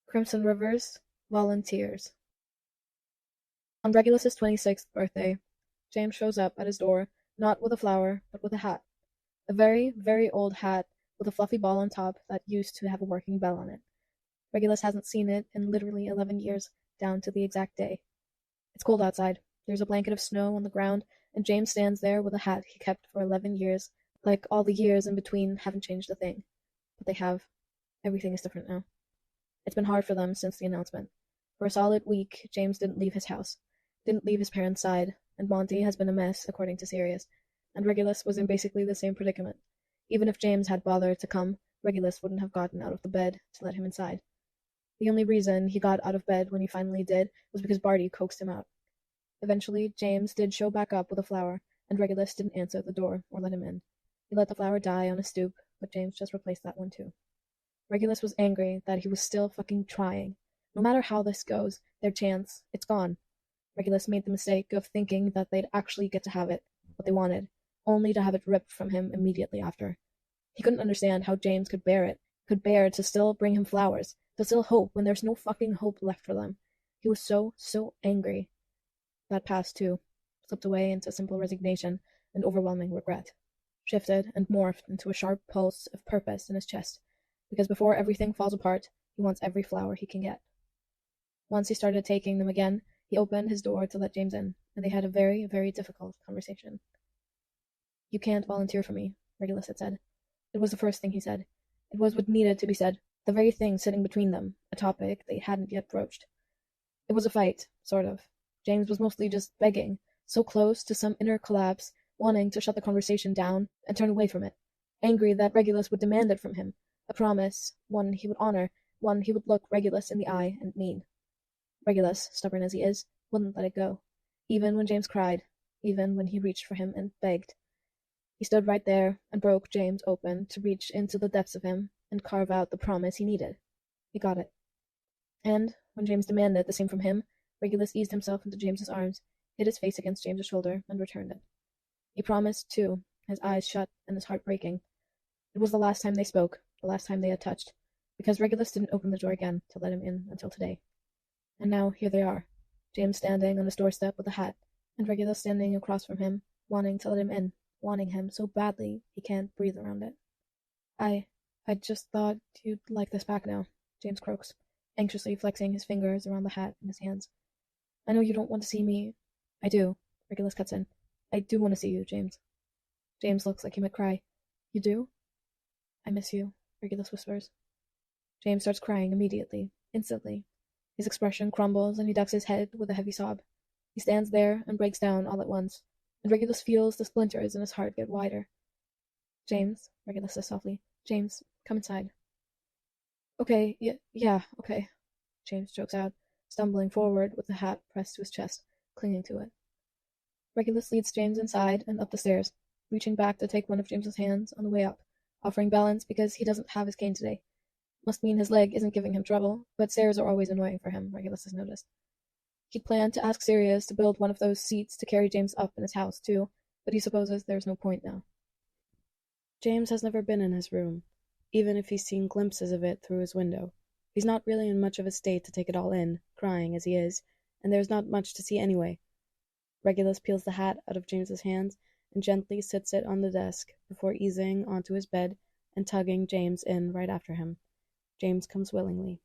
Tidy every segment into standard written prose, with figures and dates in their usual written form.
Crimson Rivers volunteers. On Regulus's 26th birthday, James shows up at his door, not with a flower, but with a hat. A very, very old hat with a fluffy ball on top that used to have a working bell on it. Regulus hasn't seen it in literally 11 years, down to the exact day. It's cold outside. There's a blanket of snow on the ground, and James stands there with a hat he kept for 11 years, like all the years in between haven't changed a thing. But they have. Everything is different now. It's been hard for them since the announcement. For a solid week, James didn't leave his house, didn't leave his parents' side, and Monty has been a mess, according to Sirius, and Regulus was in basically the same predicament. Even if James had bothered to come, Regulus wouldn't have gotten out of the bed to let him inside. The only reason he got out of bed when he finally did was because Barty coaxed him out. Eventually, James did show back up with a flower, and Regulus didn't answer the door or let him in. He let the flower die on a stoop, but James just replaced that one too. Regulus was angry that he was still fucking trying. No matter how this goes, their chance, it's gone. Regulus made the mistake of thinking that they'd actually get to have it, what they wanted, only to have it ripped from him immediately after. He couldn't understand how James could bear it, could bear to still bring him flowers, to still hope when there's no fucking hope left for them. He was so angry. That passed too, slipped away into simple resignation and overwhelming regret, shifted and morphed into a sharp pulse of purpose in his chest, because before everything falls apart, he wants every flower he can get. Once he started taking them again, he opened his door to let James in, and they had a very, very difficult conversation. "You can't volunteer for me," Regulus had said. It was the first thing he said. It was what needed to be said, the very thing sitting between them, a topic they hadn't yet broached. It was a fight, sort of. James was mostly just begging, so close to some inner collapse, wanting to shut the conversation down and turn away from it, angry that Regulus would demand it from him, a promise, one he would honor, one he would look Regulus in the eye and mean. Regulus, stubborn as he is, wouldn't let it go, even when James cried, even when he reached for him and begged. He stood right there and broke James open to reach into the depths of him and carve out the promise he needed. He got it. And when James demanded the same from him, Regulus eased himself into James's arms, hid his face against James's shoulder, and returned it. He promised, too, his eyes shut and his heart breaking. It was the last time they spoke, the last time they had touched, because Regulus didn't open the door again to let him in until today. And now here they are, James standing on his doorstep with a hat, and Regulus standing across from him, wanting to let him in, wanting him so badly he can't breathe around it. I just thought you'd like this back now," James croaks, anxiously flexing his fingers around the hat in his hands. "I know you don't want to see me." "I do," Regulus cuts in. "I do want to see you, James." James looks like he might cry. "You do?" "I miss you," Regulus whispers. James starts crying immediately, instantly. His expression crumbles and he ducks his head with a heavy sob. He stands there and breaks down all at once, and Regulus feels the splinters in his heart get wider. "James," Regulus says softly. "James, come inside." "Okay, yeah, okay," James chokes out, stumbling forward with the hat pressed to his chest, clinging to it. Regulus leads James inside and up the stairs, reaching back to take one of James's hands on the way up, offering balance because he doesn't have his cane today. Must mean his leg isn't giving him trouble, but stairs are always annoying for him, Regulus has noticed. He'd planned to ask Sirius to build one of those seats to carry James up in his house, too, but he supposes there's no point now. James has never been in his room, even if he's seen glimpses of it through his window. He's not really in much of a state to take it all in, crying as he is, and there's not much to see anyway. Regulus peels the hat out of James's hands and gently sits it on the desk before easing onto his bed and tugging James in right after him. James comes willingly.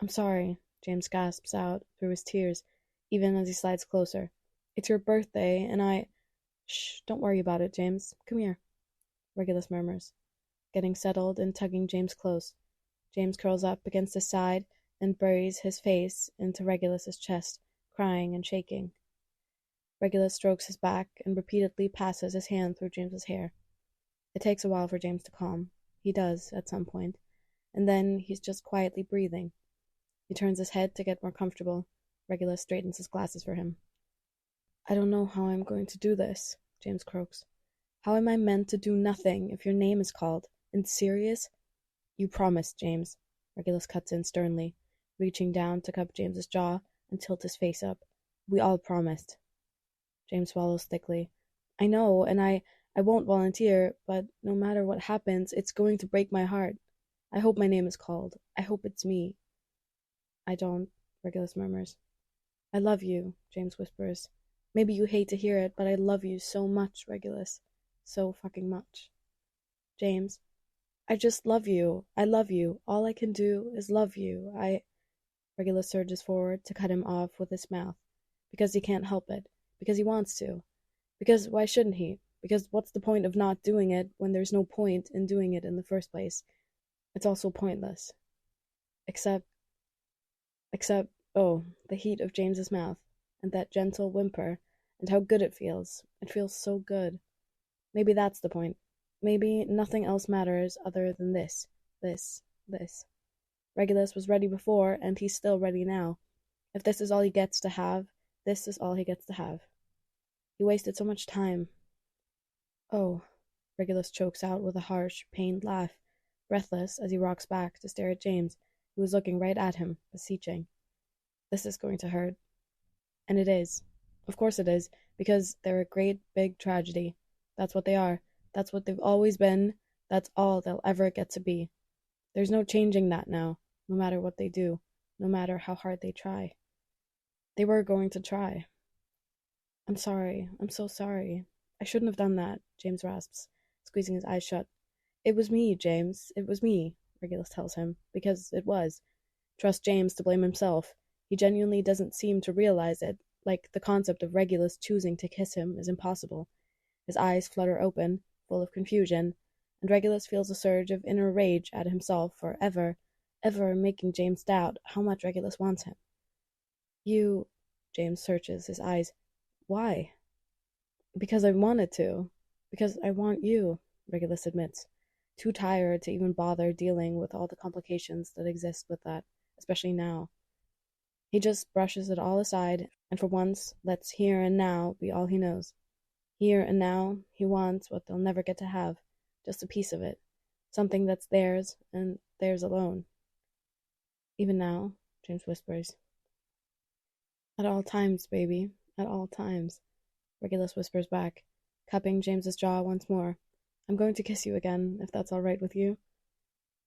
"I'm sorry," James gasps out through his tears, even as he slides closer. "It's your birthday, and Shh, don't worry about it, James. Come here," Regulus murmurs, getting settled and tugging James close. James curls up against his side and buries his face into Regulus's chest, crying and shaking. Regulus strokes his back and repeatedly passes his hand through James's hair. It takes a while for James to calm. He does, at some point, and then he's just quietly breathing. He turns his head to get more comfortable. Regulus straightens his glasses for him. "I don't know how I'm going to do this," James croaks. "How am I meant to do nothing if your name is called? And Sirius?" "You promised, James," Regulus cuts in sternly, reaching down to cup James's jaw and tilt his face up. "We all promised." James swallows thickly. "I know, and I won't volunteer, but no matter what happens, it's going to break my heart. I hope my name is called. I hope it's me." I don't, Regulus murmurs. I love you, James whispers. Maybe you hate to hear it, but I love you so much, Regulus. So fucking much. James, I just love you. I love you. All I can do is love you. Regulus surges forward to cut him off with his mouth. Because he can't help it. Because he wants to. Because why shouldn't he? Because what's the point of not doing it when there's no point in doing it in the first place? It's also pointless. Except, oh, the heat of James's mouth, and that gentle whimper, and how good it feels. It feels so good. Maybe that's the point. Maybe nothing else matters other than this. Regulus was ready before, and he's still ready now. If this is all he gets to have, this is all he gets to have. He wasted so much time. Oh, Regulus chokes out with a harsh, pained laugh, breathless as he rocks back to stare at James, who is looking right at him, beseeching. This is going to hurt. And it is. Of course it is, because they're a great big tragedy. That's what they are. That's what they've always been. That's all they'll ever get to be. There's no changing that now, no matter what they do, no matter how hard they try. They were going to try. I'm sorry. I'm so sorry. I shouldn't have done that, James rasps, squeezing his eyes shut. It was me, James. It was me, Regulus tells him, because it was. Trust James to blame himself. He genuinely doesn't seem to realize it, like the concept of Regulus choosing to kiss him is impossible. His eyes flutter open, full of confusion, and Regulus feels a surge of inner rage at himself for ever making James doubt how much Regulus wants him. You, James searches his eyes. Why? Because I wanted to. Because I want you, Regulus admits, too tired to even bother dealing with all the complications that exist with that, especially now. He just brushes it all aside, and for once lets here and now be all he knows. Here and now, he wants what they'll never get to have, just a piece of it, something that's theirs, and theirs alone. Even now, James whispers. At all times, baby, at all times, Regulus whispers back, cupping James's jaw once more. I'm going to kiss you again, if that's all right with you.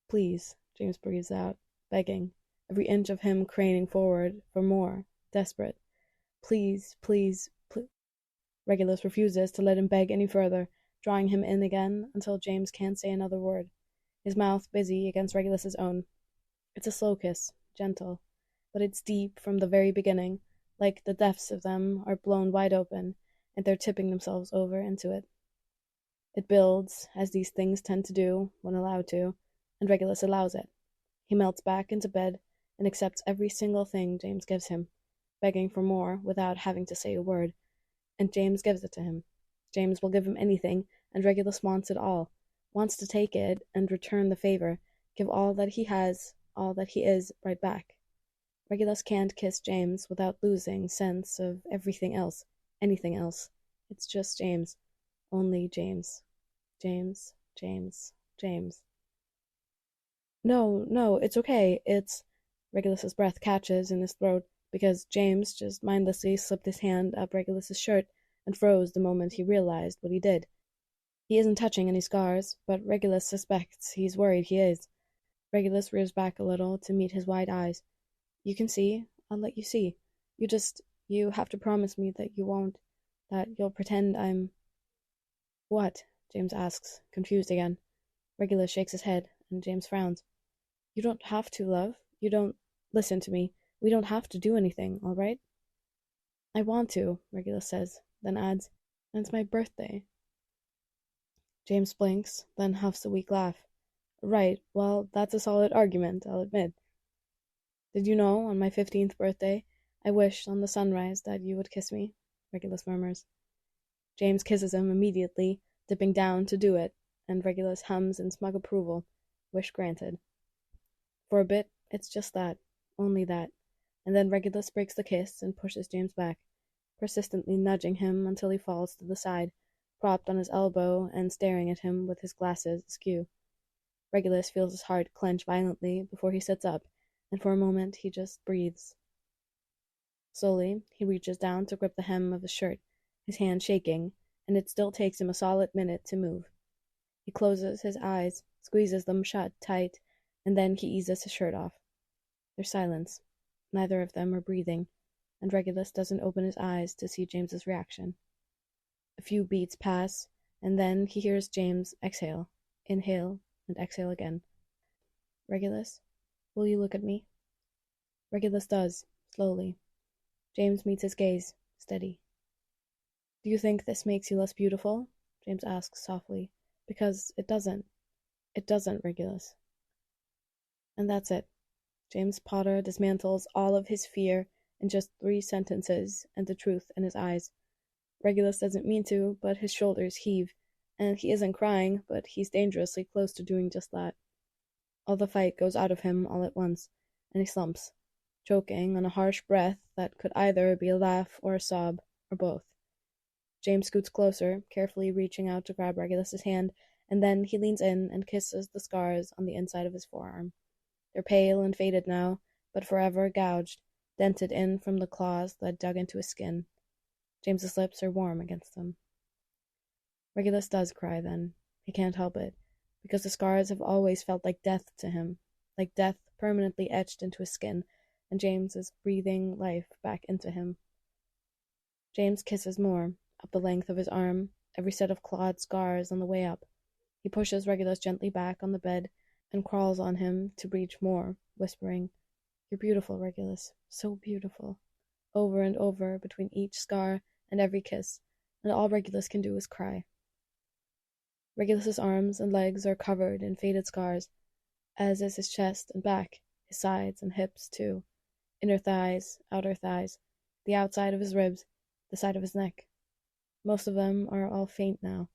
Please, James breathes out, begging, every inch of him craning forward for more, desperate. Please, please, please. Regulus refuses to let him beg any further, drawing him in again until James can't say another word, his mouth busy against Regulus's own. It's a slow kiss, gentle, but it's deep from the very beginning, like the depths of them are blown wide open, and they're tipping themselves over into it. It builds, as these things tend to do when allowed to, and Regulus allows it. He melts back into bed and accepts every single thing James gives him, begging for more without having to say a word, and James gives it to him. James will give him anything, and Regulus wants it all, wants to take it and return the favor, give all that he has, all that he is, right back. Regulus can't kiss James without losing sense of everything else, anything else. It's just James. Only James. James, James, James. No, it's okay. It's... Regulus's breath catches in his throat because James just mindlessly slipped his hand up Regulus's shirt and froze the moment he realized what he did. He isn't touching any scars, but Regulus suspects he's worried he is. Regulus rears back a little to meet his wide eyes. You can see. I'll let you see. You have to promise me that you won't, that you'll pretend I'm... What? James asks, confused again. Regulus shakes his head, and James frowns. You don't have to, love. You don't... Listen to me. We don't have to do anything, all right? I want to, Regulus says, then adds, and it's my birthday. James blinks, then huffs a weak laugh. Right, well, that's a solid argument, I'll admit. Did you know, on my 15th birthday, I wished on the sunrise that you would kiss me? Regulus murmurs. James kisses him immediately, dipping down to do it, and Regulus hums in smug approval. Wish granted. For a bit, it's just that, only that, and then Regulus breaks the kiss and pushes James back, persistently nudging him until he falls to the side, propped on his elbow and staring at him with his glasses askew. Regulus feels his heart clench violently before he sits up, and for a moment he just breathes. Slowly, he reaches down to grip the hem of his shirt, his hand shaking, and it still takes him a solid minute to move. He closes his eyes, squeezes them shut tight, and then he eases his shirt off. There's silence. Neither of them are breathing, and Regulus doesn't open his eyes to see James's reaction. A few beats pass, and then he hears James exhale, inhale, and exhale again. Regulus, will you look at me? Regulus does, slowly. James meets his gaze, steady. Do you think this makes you less beautiful? James asks softly. Because it doesn't. It doesn't, Regulus. And that's it. James Potter dismantles all of his fear in just 3 sentences and the truth in his eyes. Regulus doesn't mean to, but his shoulders heave, and he isn't crying, but he's dangerously close to doing just that. All the fight goes out of him all at once, and he slumps, choking on a harsh breath that could either be a laugh or a sob, or both. James scoots closer, carefully reaching out to grab Regulus's hand, and then he leans in and kisses the scars on the inside of his forearm. They're pale and faded now, but forever gouged, dented in from the claws that dug into his skin. James's lips are warm against them. Regulus does cry then. He can't help it, because the scars have always felt like death to him, like death permanently etched into his skin, and James is breathing life back into him. James kisses more, up the length of his arm, every set of clawed scars on the way up. He pushes Regulus gently back on the bed and crawls on him to reach more, whispering, You're beautiful, Regulus, so beautiful, over and over between each scar and every kiss, and all Regulus can do is cry. Regulus's arms and legs are covered in faded scars, as is his chest and back, his sides and hips too, inner thighs, outer thighs, the outside of his ribs, the side of his neck. Most of them are all faint now,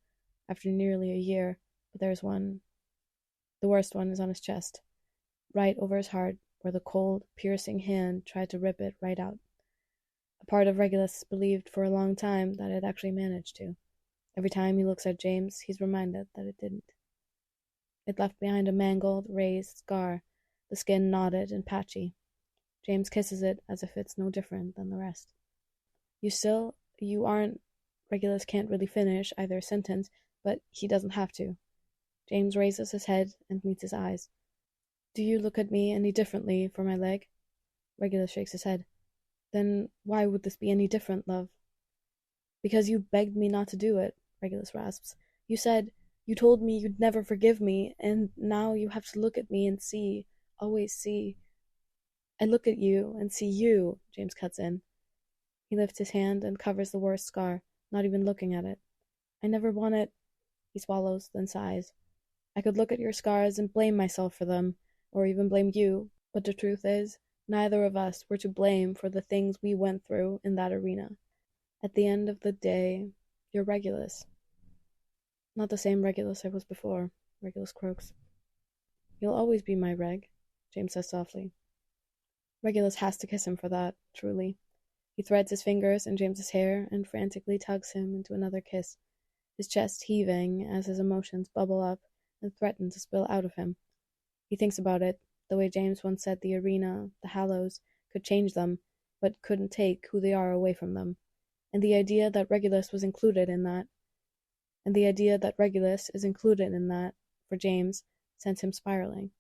after nearly a year, but there's one. The worst one is on his chest, right over his heart, where the cold, piercing hand tried to rip it right out. A part of Regulus believed for a long time that it actually managed to. Every time he looks at James, he's reminded that it didn't. It left behind a mangled, raised scar, the skin knotted and patchy. James kisses it as if it's no different than the rest. You aren't. Regulus can't really finish either sentence, but he doesn't have to. James raises his head and meets his eyes. Do you look at me any differently for my leg? Regulus shakes his head. Then why would this be any different, love? Because you begged me not to do it, Regulus rasps. You told me you'd never forgive me, and now you have to look at me and see, always see. I look at you and see you, James cuts in. He lifts his hand and covers the worst scar, not even looking at it. I never wanted. He swallows, then sighs. I could look at your scars and blame myself for them, or even blame you, but the truth is, neither of us were to blame for the things we went through in that arena. At the end of the day, you're Regulus. Not the same Regulus I was before, Regulus croaks. You'll always be my Reg, James says softly. Regulus has to kiss him for that, truly. He threads his fingers in James's hair and frantically tugs him into another kiss, his chest heaving as his emotions bubble up and threaten to spill out of him. He thinks about it, the way James once said the arena, the Hallows, could change them, but couldn't take who they are away from them, and the idea that Regulus was included in that, for James, sent him spiraling.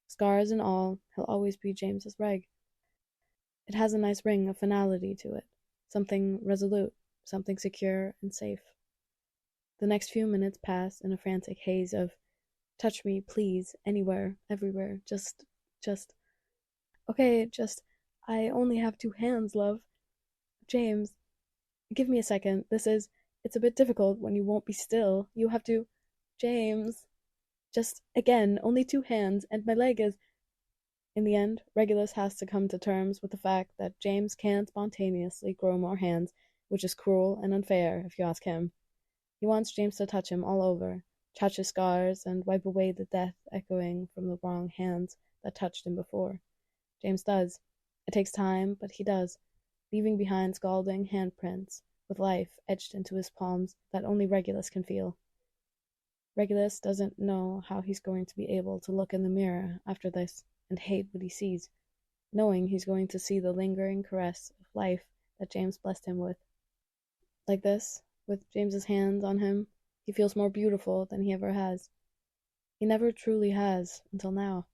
Scars and all, he'll always be James's Reg. It has a nice ring of finality to it, something resolute, something secure and safe. The next few minutes pass in a frantic haze of, touch me, please, anywhere, everywhere, just, okay, I only have 2 hands, love. James, give me a second, it's a bit difficult when you won't be still, you have to, James, just, again, only 2 hands, and my leg is. In the end, Regulus has to come to terms with the fact that James can't spontaneously grow more hands, which is cruel and unfair, if you ask him. He wants James to touch him all over, touch his scars, and wipe away the death echoing from the wrong hands that touched him before. James does. It takes time, but he does, leaving behind scalding handprints, with life etched into his palms that only Regulus can feel. Regulus doesn't know how he's going to be able to look in the mirror after this and hate what he sees, knowing he's going to see the lingering caress of life that James blessed him with. Like this, with James's hands on him, he feels more beautiful than he ever has. He never truly has, until now.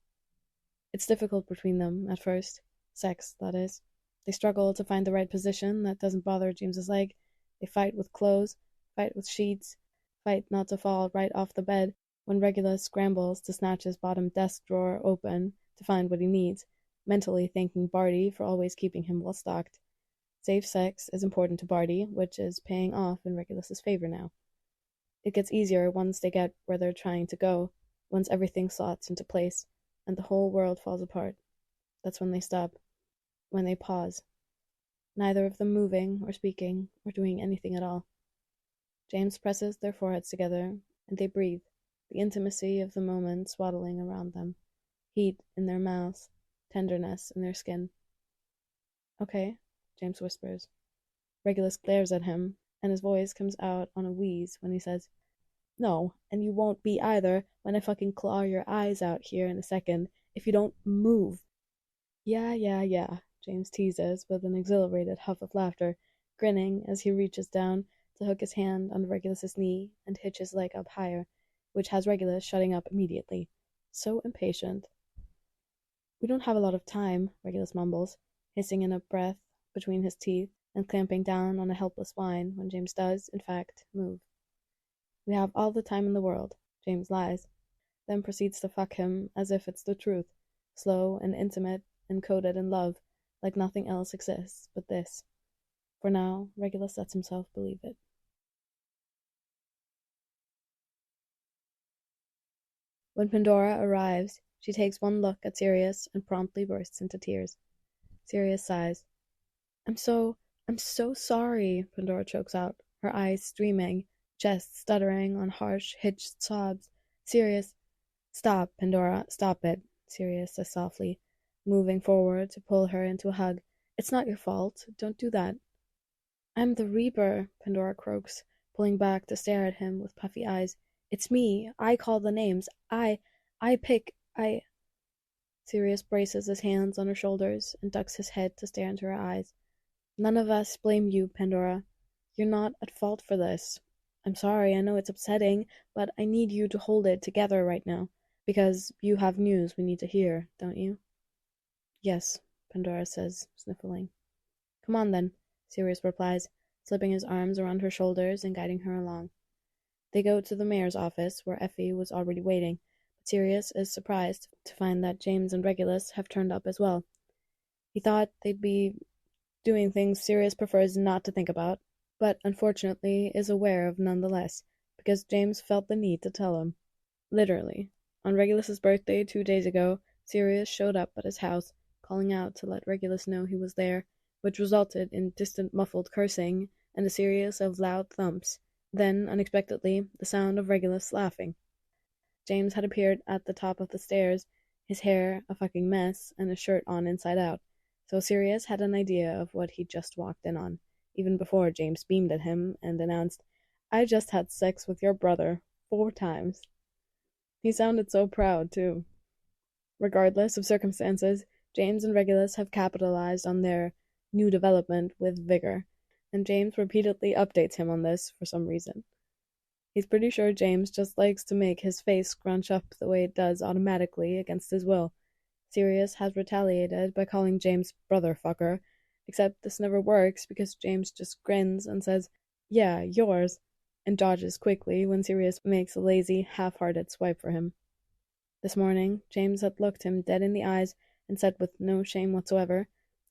It's difficult between them, at first, Sex, that is. They struggle to find the right position that doesn't bother James's leg. They fight with clothes, fight with sheets, fight not to fall right off the bed when Regulus scrambles to snatch his bottom desk drawer open to find what he needs, mentally thanking Barty for always keeping him well stocked. Safe sex is important to Barty, which is paying off in Regulus's favor now. It gets easier once they get where they're trying to go, once everything slots into place, and the whole world falls apart. That's when they stop, when they pause, neither of them moving or speaking or doing anything at all. James presses their foreheads together, and they breathe, the intimacy of the moment swaddling around them, heat in their mouths, tenderness in their skin. Okay, James whispers. Regulus glares at him, and his voice comes out on a wheeze when he says, "No, and you won't be either when I fucking claw your eyes out here in a second if you don't move." Yeah, James teases with an exhilarated huff of laughter, grinning as he reaches down to hook his hand under Regulus's knee and hitch his leg up higher, which has Regulus shutting up immediately. So impatient. "We don't have a lot of time," Regulus mumbles, hissing in a breath between his teeth and clamping down on a helpless whine when James does, in fact, move. "We have all the time in the world," James lies, then proceeds to fuck him as if it's the truth, slow and intimate and coated in love, like nothing else exists but this. For now, Regulus lets himself believe it. When Pandora arrives, she takes one look at Sirius and promptly bursts into tears. Sirius sighs. I'm so sorry," Pandora chokes out, her eyes streaming, chest stuttering on harsh, hitched sobs. "Sirius—" "Stop, Pandora, stop it," Sirius says softly, moving forward to pull her into a hug. "It's not your fault. Don't do that." "I'm the Reaper," Pandora croaks, pulling back to stare at him with puffy eyes. "It's me. I call the names. I pick. Sirius braces his hands on her shoulders and ducks his head to stare into her eyes. "None of us blame you, Pandora. You're not at fault for this. I'm sorry, I know it's upsetting, but I need you to hold it together right now, because you have news we need to hear, don't you?" "Yes," Pandora says, sniffling. "Come on then," Sirius replies, slipping his arms around her shoulders and guiding her along. They go to the mayor's office, where Effie was already waiting, but Sirius is surprised to find that James and Regulus have turned up as well. He thought they'd be doing things Sirius prefers not to think about, but unfortunately is aware of nonetheless, because James felt the need to tell him. Literally. On Regulus's birthday 2 days ago, Sirius showed up at his house, calling out to let Regulus know he was there, which resulted in distant muffled cursing and a series of loud thumps, then, unexpectedly, the sound of Regulus laughing. James had appeared at the top of the stairs, his hair a fucking mess and his shirt on inside out, so Sirius had an idea of what he'd just walked in on, even before James beamed at him and announced, "I just had sex with your brother 4 times. He sounded so proud, too. Regardless of circumstances, James and Regulus have capitalized on their new development with vigor, and James repeatedly updates him on this for some reason. He's pretty sure James just likes to make his face scrunch up the way it does automatically against his will. Sirius has retaliated by calling James brother fucker, except this never works because James just grins and says, "Yeah, yours," and dodges quickly when Sirius makes a lazy, half-hearted swipe for him. This morning, James had looked him dead in the eyes and said with no shame whatsoever,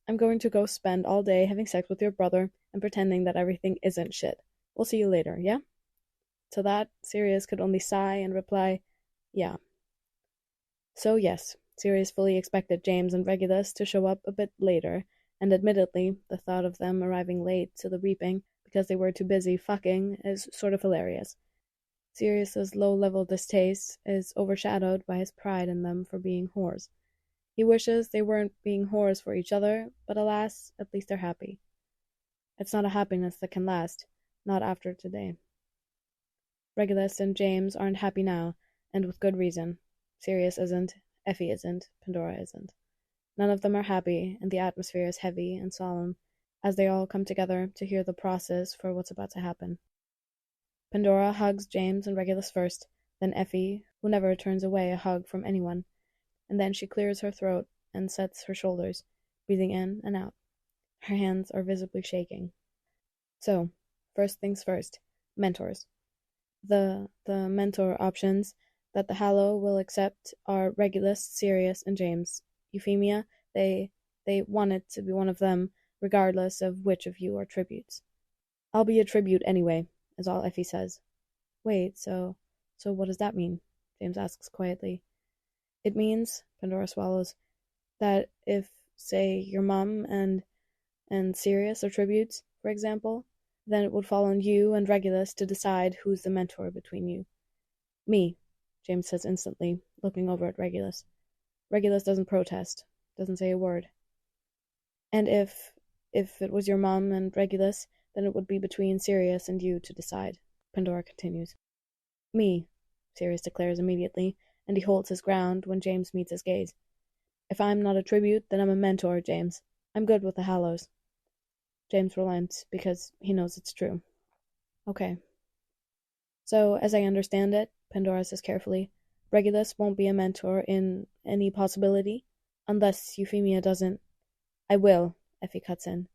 "I'm going to go spend all day having sex with your brother and pretending that everything isn't shit. We'll see you later, yeah?" To that, Sirius could only sigh and reply, "Yeah." So yes, Sirius fully expected James and Regulus to show up a bit later, and admittedly, the thought of them arriving late to the reaping because they were too busy fucking is sort of hilarious. Sirius's low-level distaste is overshadowed by his pride in them for being whores. He wishes they weren't being whores for each other, but alas, at least they're happy. It's not a happiness that can last, not after today. Regulus and James aren't happy now, and with good reason. Sirius isn't, Effie isn't, Pandora isn't. None of them are happy, and the atmosphere is heavy and solemn, as they all come together to hear the process for what's about to happen. Pandora hugs James and Regulus first, then Effie, who never turns away a hug from anyone, and then she clears her throat and sets her shoulders, breathing in and out. Her hands are visibly shaking. So, first things first, mentors. The mentor options that the Hallow will accept are Regulus, Sirius, and James. Euphemia, they want it to be one of them, regardless of which of you are tributes. I'll be a tribute anyway, is all Effie says. Wait, so what does that mean? James asks quietly. It means, Pandora swallows, that if, say, your mom and Sirius are tributes, for example, then it would fall on you and Regulus to decide who's the mentor between you. Me, James says instantly, looking over at Regulus. Regulus doesn't protest, doesn't say a word. And if it was your mom and Regulus, then it would be between Sirius and you to decide, Pandora continues. Me, Sirius declares immediately, and he holds his ground when James meets his gaze. If I'm not a tribute, then I'm a mentor, James. I'm good with the Hallows. James relents, because he knows it's true. Okay. So, as I understand it, Pandora says carefully, Regulus won't be a mentor in any possibility, unless Euphemia doesn't. I will, Effie cuts in.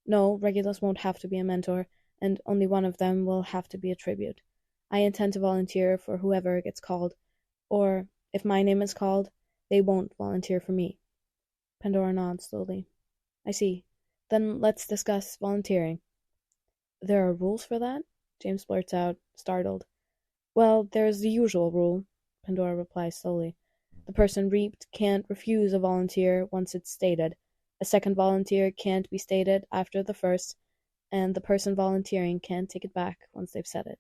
No, Regulus won't have to be a mentor, and only one of them will have to be a tribute. I intend to volunteer for whoever gets called, or, if my name is called, they won't volunteer for me. Pandora nods slowly. I see. Then let's discuss volunteering. There are rules for that? James blurts out, startled. Well, there's the usual rule, Pandora replies slowly. The person reaped can't refuse a volunteer once it's stated. A second volunteer can't be stated after the first, and the person volunteering can't take it back once they've said it.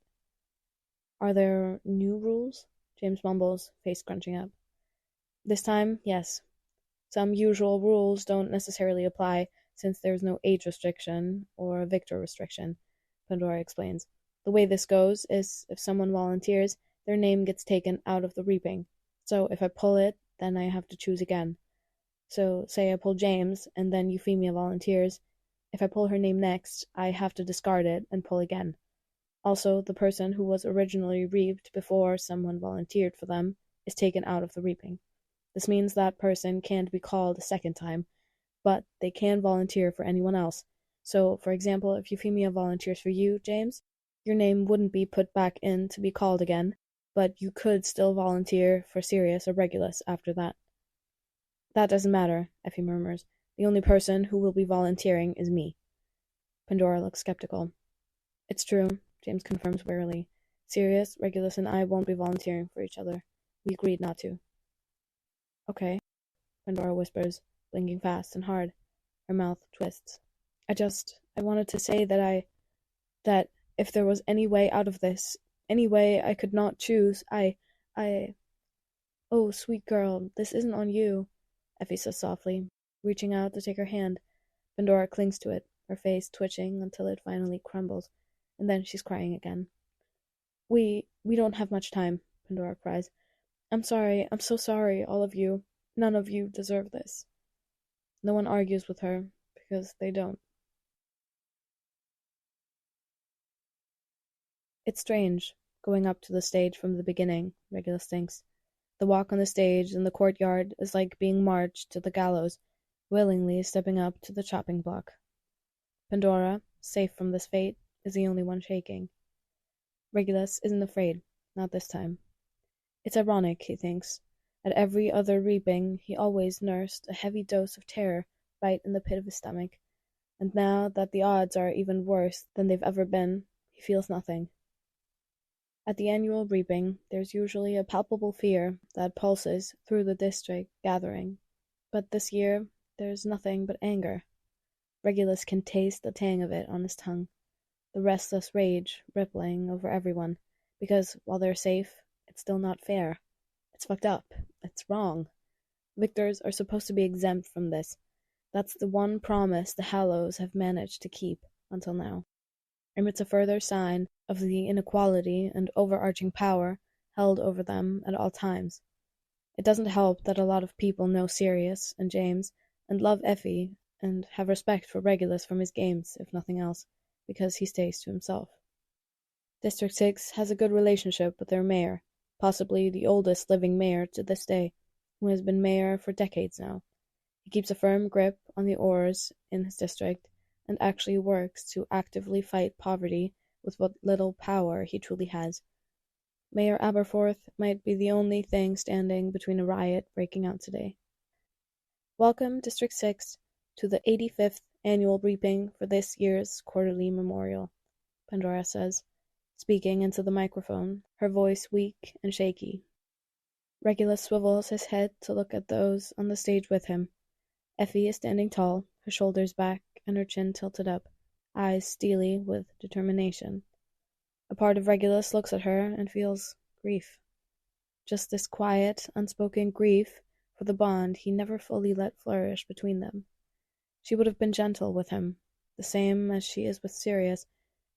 Are there new rules? James mumbles, face scrunching up. This time, yes. Some usual rules don't necessarily apply, since there's no age restriction or victor restriction, Pandora explains. The way this goes is if someone volunteers, their name gets taken out of the reaping. So if I pull it, then I have to choose again. So say I pull James, and then Euphemia volunteers. If I pull her name next, I have to discard it and pull again. Also, the person who was originally reaped before someone volunteered for them is taken out of the reaping. This means that person can't be called a second time, but they can volunteer for anyone else. So, for example, if Euphemia volunteers for you, James, your name wouldn't be put back in to be called again, but you could still volunteer for Sirius or Regulus after that. That doesn't matter, Effie murmurs. The only person who will be volunteering is me. Pandora looks skeptical. It's true, James confirms wearily. Sirius, Regulus, and I won't be volunteering for each other. We agreed not to. Okay, Pandora whispers, blinking fast and hard. Her mouth twists. I wanted to say that if there was any way out of this, any way I could not choose, Oh, sweet girl, this isn't on you, Effie says softly, reaching out to take her hand. Pandora clings to it, her face twitching until it finally crumbles, and then she's crying again. We don't have much time, Pandora cries. I'm sorry, I'm so sorry, all of you. None of you deserve this. No one argues with her, because they don't. It's strange, going up to the stage from the beginning, Regulus thinks. The walk on the stage in the courtyard is like being marched to the gallows, willingly stepping up to the chopping block. Pandora, safe from this fate, is the only one shaking. Regulus isn't afraid, not this time. It's ironic, he thinks. At every other reaping, he always nursed a heavy dose of terror right in the pit of his stomach, and now that the odds are even worse than they've ever been, he feels nothing. At the annual reaping, there's usually a palpable fear that pulses through the district gathering, but this year there's nothing but anger. Regulus can taste the tang of it on his tongue, the restless rage rippling over everyone, because while they're safe, it's still not fair. It's fucked up. It's wrong. Victors are supposed to be exempt from this. That's the one promise the Hallows have managed to keep until now. And it's a further sign of the inequality and overarching power held over them at all times. It doesn't help that a lot of people know Sirius and James and love Effie and have respect for Regulus from his games, if nothing else, because he stays to himself. District 6 has a good relationship with their mayor, possibly the oldest living mayor to this day, who has been mayor for decades now. He keeps a firm grip on the oars in his district and actually works to actively fight poverty with what little power he truly has. Mayor Aberforth might be the only thing standing between a riot breaking out today. Welcome, District 6, to the 85th annual reaping for this year's quarterly memorial, Pandora says, speaking into the microphone, her voice weak and shaky. Regulus swivels his head to look at those on the stage with him. Effie is standing tall, her shoulders back and her chin tilted up, eyes steely with determination. A part of Regulus looks at her and feels grief. Just this quiet, unspoken grief for the bond he never fully let flourish between them. She would have been gentle with him, the same as she is with Sirius,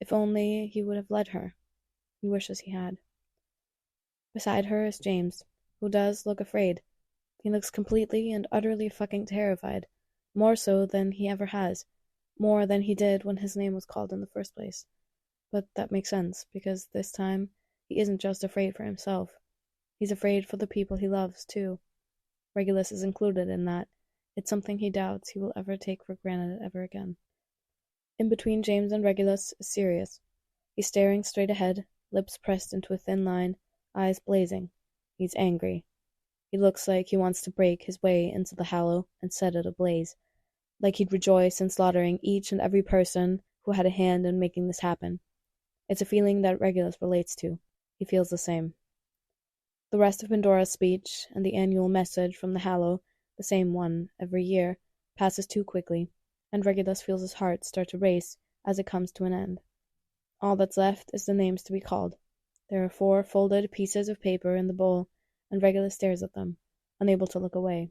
if only he would have let her. He wishes he had. Beside her is James, who does look afraid. He looks completely and utterly fucking terrified, more so than he ever has, more than he did when his name was called in the first place. But that makes sense, because this time he isn't just afraid for himself. He's afraid for the people he loves, too. Regulus is included in that. It's something he doubts he will ever take for granted ever again. In between James and Regulus is Sirius. He's staring straight ahead, lips pressed into a thin line, eyes blazing. He's angry. He looks like he wants to break his way into the Hallow and set it ablaze, like he'd rejoice in slaughtering each and every person who had a hand in making this happen. It's a feeling that Regulus relates to. He feels the same. The rest of Pandora's speech and the annual message from the Hallow, the same one every year, passes too quickly, and Regulus feels his heart start to race as it comes to an end. All that's left is the names to be called. There are 4 folded pieces of paper in the bowl, and Regulus stares at them, unable to look away.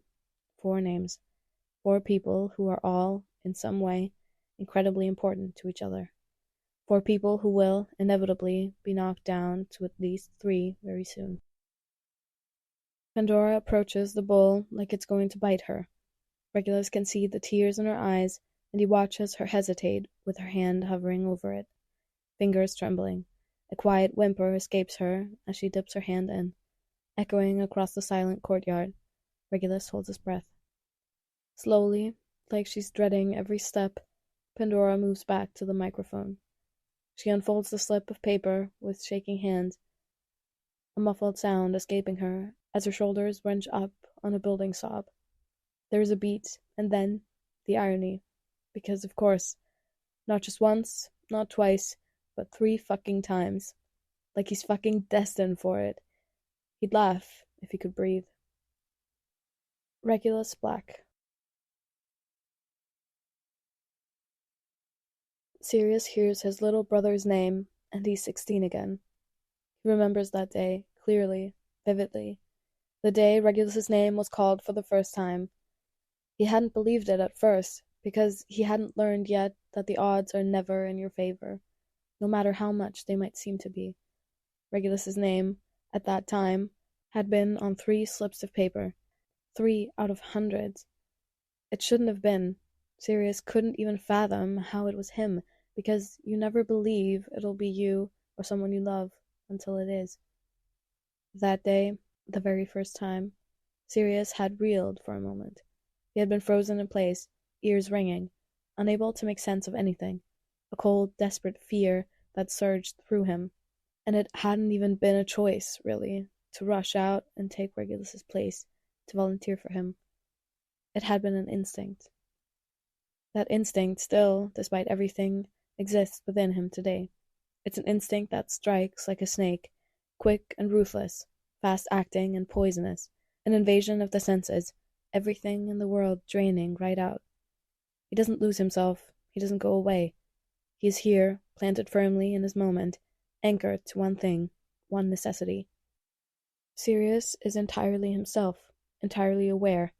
4 names. 4 people who are all, in some way, incredibly important to each other. 4 people who will, inevitably, be knocked down to at least 3 very soon. Pandora approaches the bowl like it's going to bite her. Regulus can see the tears in her eyes, and he watches her hesitate with her hand hovering over it, fingers trembling. A quiet whimper escapes her as she dips her hand in. Echoing across the silent courtyard, Regulus holds his breath. Slowly, like she's dreading every step, Pandora moves back to the microphone. She unfolds the slip of paper with shaking hands, a muffled sound escaping her as her shoulders wrench up on a building sob. There is a beat, and then the irony. Because, of course, not just once, not twice, but 3 fucking times. Like he's fucking destined for it. He'd laugh if he could breathe. Regulus Black. Sirius hears his little brother's name, and he's 16 again. He remembers that day, clearly, vividly. The day Regulus's name was called for the first time. He hadn't believed it at first, because he hadn't learned yet that the odds are never in your favor, no matter how much they might seem to be. Regulus's name, at that time, had been on 3 slips of paper, 3 out of hundreds. It shouldn't have been. Sirius couldn't even fathom how it was him, because you never believe it'll be you or someone you love until it is. That day, the very first time, Sirius had reeled for a moment. He had been frozen in place, ears ringing, unable to make sense of anything, a cold, desperate fear that surged through him. And it hadn't even been a choice, really, to rush out and take Regulus's place, to volunteer for him. It had been an instinct. That instinct still, despite everything, exists within him today. It's an instinct that strikes like a snake, quick and ruthless, fast-acting and poisonous, an invasion of the senses, everything in the world draining right out. He doesn't lose himself, he doesn't go away. He is here, planted firmly in his moment, anchored to one thing, one necessity. Sirius is entirely himself, entirely aware,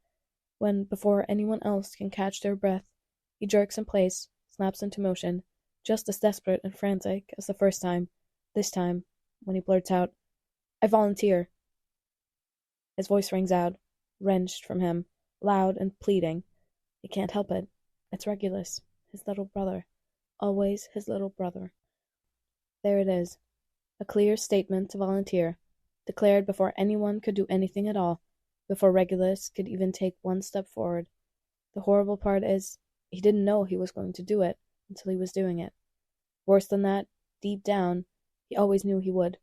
when, before anyone else can catch their breath, he jerks in place, snaps into motion, just as desperate and frantic as the first time, this time, when he blurts out, "I volunteer." His voice rings out, wrenched from him, loud and pleading. He can't help it. It's Regulus, his little brother. Always his little brother. There it is. A clear statement to volunteer, declared before anyone could do anything at all, before Regulus could even take one step forward. The horrible part is, he didn't know he was going to do it until he was doing it. Worse than that, deep down, he always knew he would,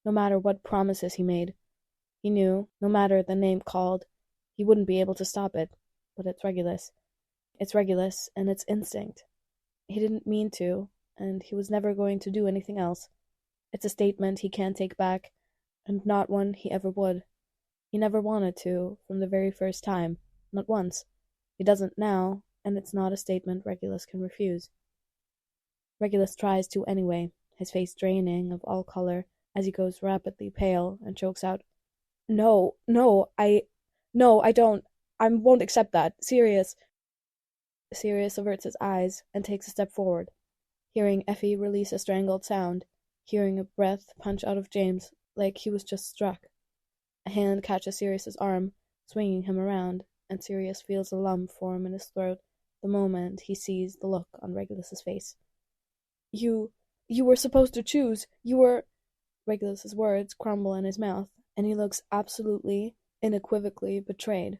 no matter what promises he made. He knew, no matter the name called, he wouldn't be able to stop it. But it's Regulus. It's Regulus, and it's instinct. He didn't mean to, and he was never going to do anything else. It's a statement he can't take back, and not one he ever would. He never wanted to, from the very first time. Not once. He doesn't now, and it's not a statement Regulus can refuse. Regulus tries to anyway, his face draining of all color as he goes rapidly pale and chokes out, No, no, I don't. I won't accept that. Sirius. Sirius averts his eyes and takes a step forward, hearing Effie release a strangled sound, hearing a breath punch out of James like he was just struck. A hand catches Sirius's arm, swinging him around, and Sirius feels a lump form in his throat the moment he sees the look on Regulus's face. You were supposed to choose. You were. Regulus's words crumble in his mouth, and he looks absolutely, unequivocally betrayed.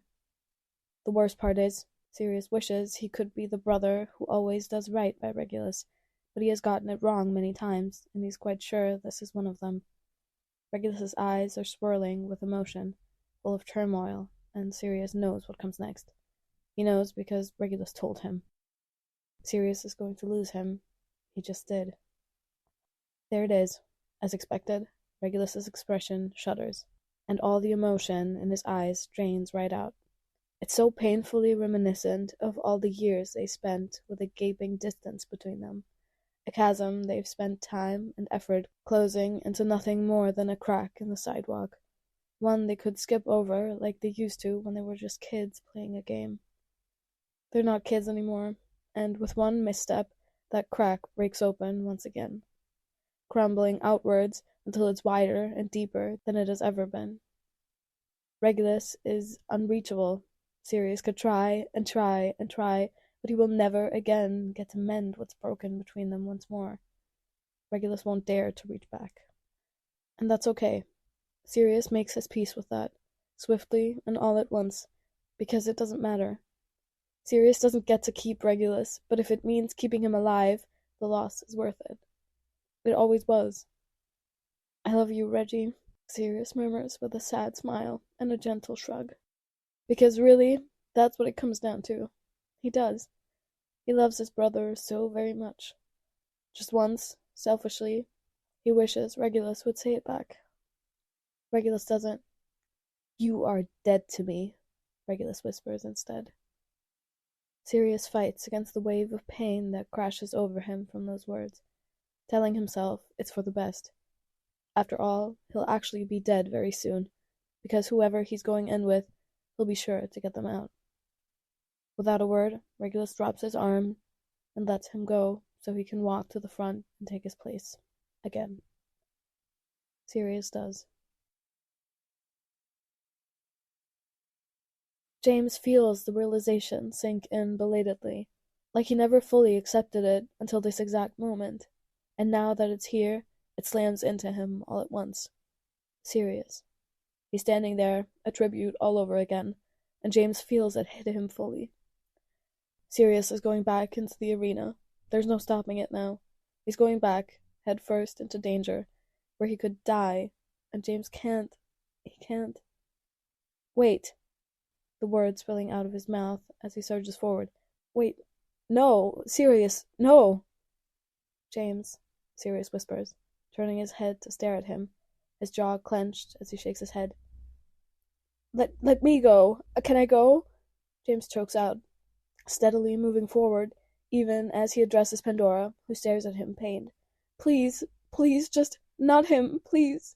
The worst part is, Sirius wishes he could be the brother who always does right by Regulus, but he has gotten it wrong many times, and he's quite sure this is one of them. Regulus's eyes are swirling with emotion, full of turmoil, and Sirius knows what comes next. He knows because Regulus told him. Sirius is going to lose him. He just did. There it is. As expected, Regulus's expression shudders, and all the emotion in his eyes drains right out. It's so painfully reminiscent of all the years they spent with a gaping distance between them, a chasm they've spent time and effort closing into nothing more than a crack in the sidewalk, one they could skip over like they used to when they were just kids playing a game. They're not kids anymore, and with one misstep, that crack breaks open once again, crumbling outwards until it's wider and deeper than it has ever been. Regulus is unreachable. Sirius could try and try and try, but he will never again get to mend what's broken between them once more. Regulus won't dare to reach back. And that's okay. Sirius makes his peace with that, swiftly and all at once, because it doesn't matter. Sirius doesn't get to keep Regulus, but if it means keeping him alive, the loss is worth it. It always was. I love you, Reggie, Sirius murmurs with a sad smile and a gentle shrug. Because really, that's what it comes down to. He does. He loves his brother so very much. Just once, selfishly, he wishes Regulus would say it back. Regulus doesn't. You are dead to me, Regulus whispers instead. Sirius fights against the wave of pain that crashes over him from those words, telling himself it's for the best. After all, he'll actually be dead very soon, because whoever he's going in with, he'll be sure to get them out. Without a word, Regulus drops his arm and lets him go so he can walk to the front and take his place. Again. Sirius does. James feels the realization sink in belatedly, like he never fully accepted it until this exact moment, and now that it's here, it slams into him all at once. Sirius. He's standing there, a tribute all over again, and James feels it hit him fully. Sirius is going back into the arena. There's no stopping it now. He's going back, head first into danger, where he could die, and James can't. He can't. Wait. The words spilling out of his mouth as he surges forward. Wait. No. Sirius. No. James, Sirius whispers, turning his head to stare at him, his jaw clenched as he shakes his head. Let me go. Can I go? James chokes out, steadily moving forward, even as he addresses Pandora, who stares at him pained. Please, just not him, please.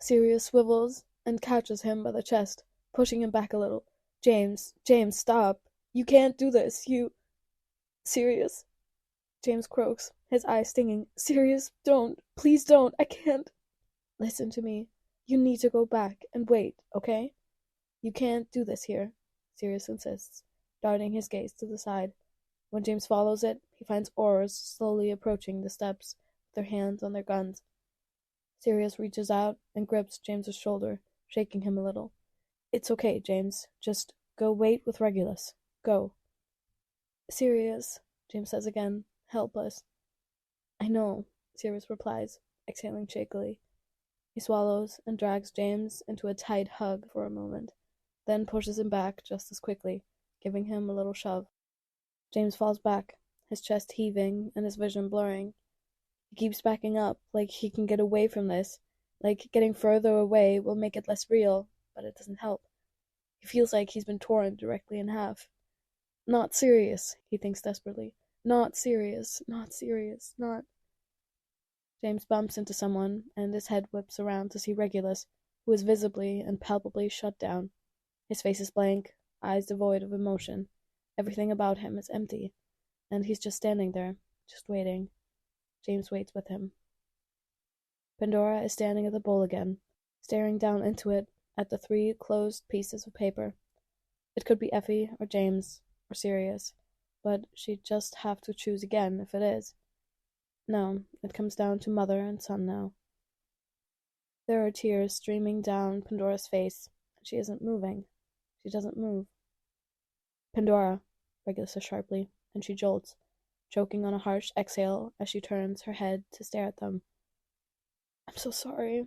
Sirius swivels and catches him by the chest, pushing him back a little. James, stop. You can't do this. Sirius. James croaks, his eyes stinging. Sirius, don't. Please don't. I can't. Listen to me. You need to go back and wait, okay? You can't do this here, Sirius insists, darting his gaze to the side. When James follows it, he finds oars slowly approaching the steps, with their hands on their guns. Sirius reaches out and grips James's shoulder, shaking him a little. It's okay, James. Just go wait with Regulus. Go. Sirius, James says again, helpless. I know, Sirius replies, exhaling shakily. He swallows and drags James into a tight hug for a moment, then pushes him back just as quickly, giving him a little shove. James falls back, his chest heaving and his vision blurring. He keeps backing up, like he can get away from this, like getting further away will make it less real, but it doesn't help. He feels like he's been torn directly in half. Not serious, he thinks desperately. Not serious, not serious, not. James bumps into someone, and his head whips around to see Regulus, who is visibly and palpably shut down. His face is blank, eyes devoid of emotion. Everything about him is empty, and he's just standing there, just waiting. James waits with him. Pandora is standing at the bowl again, staring down into it at the 3 closed pieces of paper. It could be Effie or James or Sirius, but she'd just have to choose again if it is. No, it comes down to mother and son now. There are tears streaming down Pandora's face, and she isn't moving. She doesn't move. Pandora, Regulus says sharply, and she jolts, choking on a harsh exhale as she turns her head to stare at them. I'm so sorry,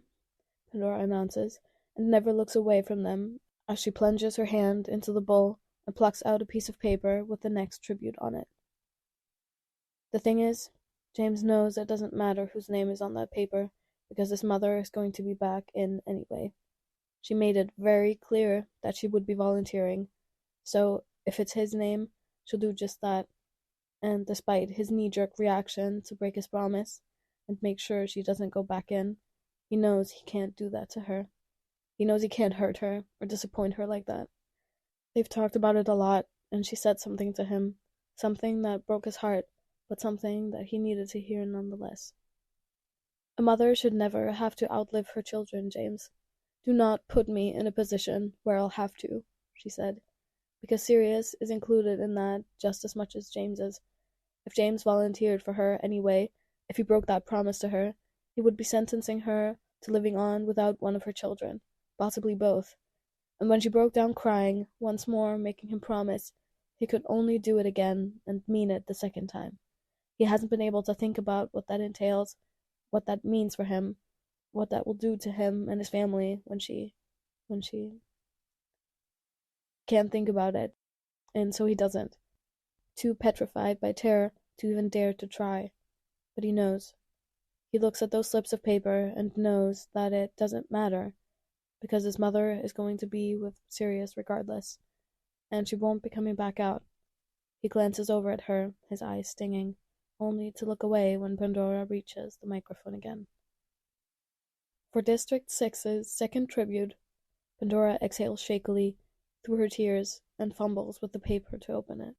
Pandora announces, and never looks away from them as she plunges her hand into the bowl and plucks out a piece of paper with the next tribute on it. The thing is, James knows it doesn't matter whose name is on that paper, because his mother is going to be back in anyway. She made it very clear that she would be volunteering, so if it's his name, she'll do just that, and despite his knee-jerk reaction to break his promise and make sure she doesn't go back in, he knows he can't do that to her. He knows he can't hurt her or disappoint her like that. They've talked about it a lot, and she said something to him, something that broke his heart, but something that he needed to hear nonetheless. A mother should never have to outlive her children, James. Do not put me in a position where I'll have to, she said, because Sirius is included in that just as much as James is. If James volunteered for her anyway, if he broke that promise to her, he would be sentencing her to living on without one of her children, possibly both. And when she broke down crying, once more making him promise, he could only do it again and mean it the second time. He hasn't been able to think about what that entails, what that means for him, what that will do to him and his family when she can't think about it, and so he doesn't. Too petrified by terror to even dare to try. But he knows. He looks at those slips of paper and knows that it doesn't matter, because his mother is going to be with Sirius regardless, and she won't be coming back out. He glances over at her, his eyes stinging, only to look away when Pandora reaches the microphone again. For District 6's second tribute, Pandora exhales shakily through her tears and fumbles with the paper to open it.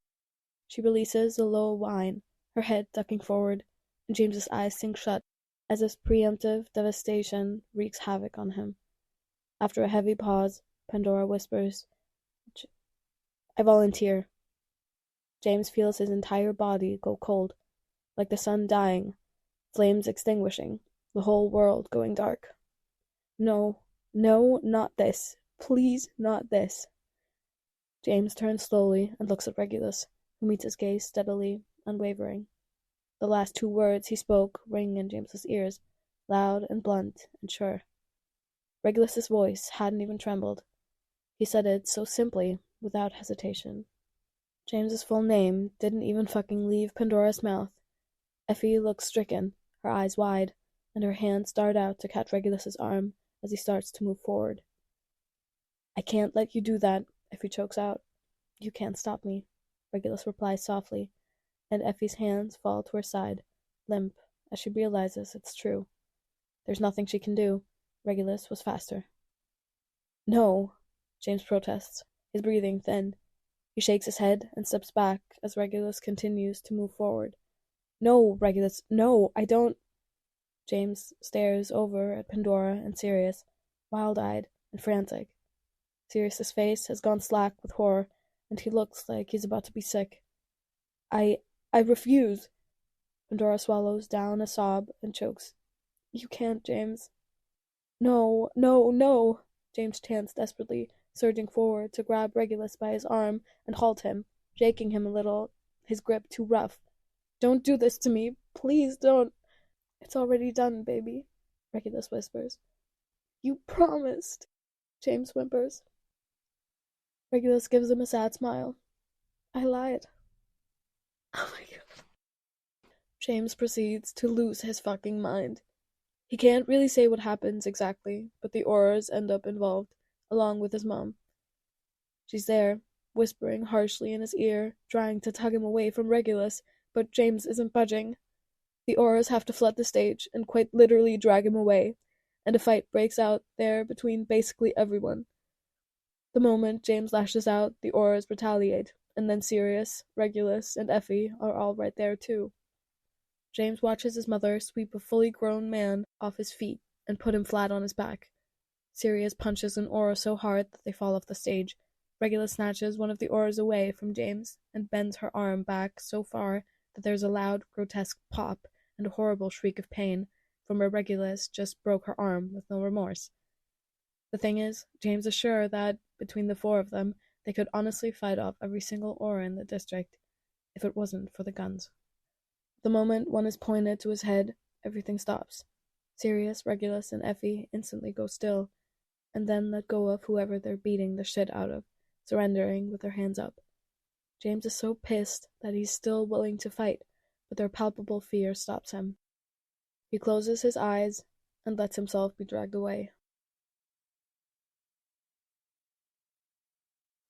She releases a low whine, her head ducking forward, and James's eyes sink shut as his preemptive devastation wreaks havoc on him. After a heavy pause, Pandora whispers, I volunteer. James feels his entire body go cold, like the sun dying, flames extinguishing, the whole world going dark. No, no, not this. Please, not this. James turns slowly and looks at Regulus, who meets his gaze steadily, unwavering. The last 2 words he spoke ring in James's ears, loud and blunt and sure. Regulus's voice hadn't even trembled. He said it so simply, without hesitation. James's full name didn't even fucking leave Pandora's mouth. Effie looks stricken, her eyes wide, and her hands dart out to catch Regulus's arm as he starts to move forward. I can't let you do that, Effie chokes out. You can't stop me, Regulus replies softly, and Effie's hands fall to her side, limp, as she realizes it's true. There's nothing she can do. Regulus was faster. No, James protests, his breathing thin. He shakes his head and steps back as Regulus continues to move forward. No, Regulus, no, I don't. James stares over at Pandora and Sirius, wild-eyed and frantic. Sirius's face has gone slack with horror, and he looks like he's about to be sick. I refuse. Pandora swallows down a sob and chokes. You can't, James. No, no, no, James chants desperately, surging forward to grab Regulus by his arm and halt him, shaking him a little, his grip too rough. "Don't do this to me. Please don't." "It's already done, baby," Regulus whispers. "You promised," James whimpers. Regulus gives him a sad smile. "I lied." Oh my god. James proceeds to lose his fucking mind. He can't really say what happens exactly, but the Aurors end up involved, along with his mom. She's there, whispering harshly in his ear, trying to tug him away from Regulus, but James isn't budging. The Aurors have to flood the stage and quite literally drag him away, and a fight breaks out there between basically everyone. The moment James lashes out, the Aurors retaliate, and then Sirius, Regulus, and Effie are all right there too. James watches his mother sweep a fully grown man off his feet and put him flat on his back. Sirius punches an Auror so hard that they fall off the stage. Regulus snatches one of the Aurors away from James and bends her arm back so far that there's a loud, grotesque pop and a horrible shriek of pain from where Regulus just broke her arm with no remorse. The thing is, James is sure that, between the four of them, they could honestly fight off every single Auror in the district, if it wasn't for the guns. The moment one is pointed to his head, everything stops. Sirius, Regulus, and Effie instantly go still, and then let go of whoever they're beating the shit out of, surrendering with their hands up. James is so pissed that he's still willing to fight, but their palpable fear stops him. He closes his eyes and lets himself be dragged away.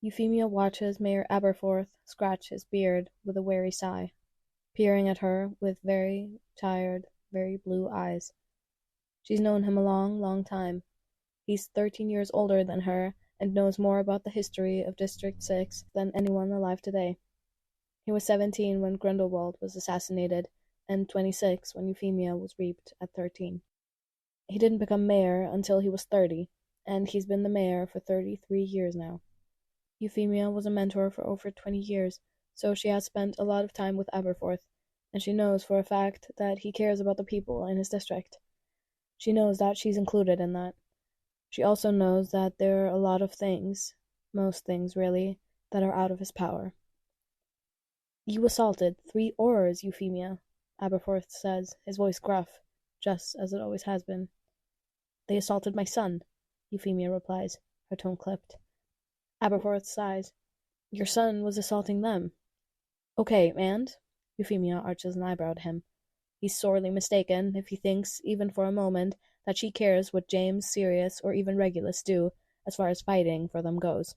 Euphemia watches Mayor Aberforth scratch his beard with a weary sigh, peering at her with very tired, very blue eyes. She's known him a long, long time. He's 13 years older than her and knows more about the history of District 6 than anyone alive today. He was 17 when Grindelwald was assassinated, and 26 when Euphemia was raped at 13. He didn't become mayor until he was 30, and he's been the mayor for 33 years now. Euphemia was a mentor for over 20 years, so she has spent a lot of time with Aberforth, and she knows for a fact that he cares about the people in his district. She knows that she's included in that. She also knows that there are a lot of things, most things really, that are out of his power. "You assaulted 3 Aurors, Euphemia," Aberforth says, his voice gruff, just as it always has been. "They assaulted my son," Euphemia replies, her tone clipped. Aberforth sighs. "Your son was assaulting them." "Okay, and?" Euphemia arches an eyebrow at him. He's sorely mistaken if he thinks, even for a moment, that she cares what James, Sirius, or even Regulus do, as far as fighting for them goes.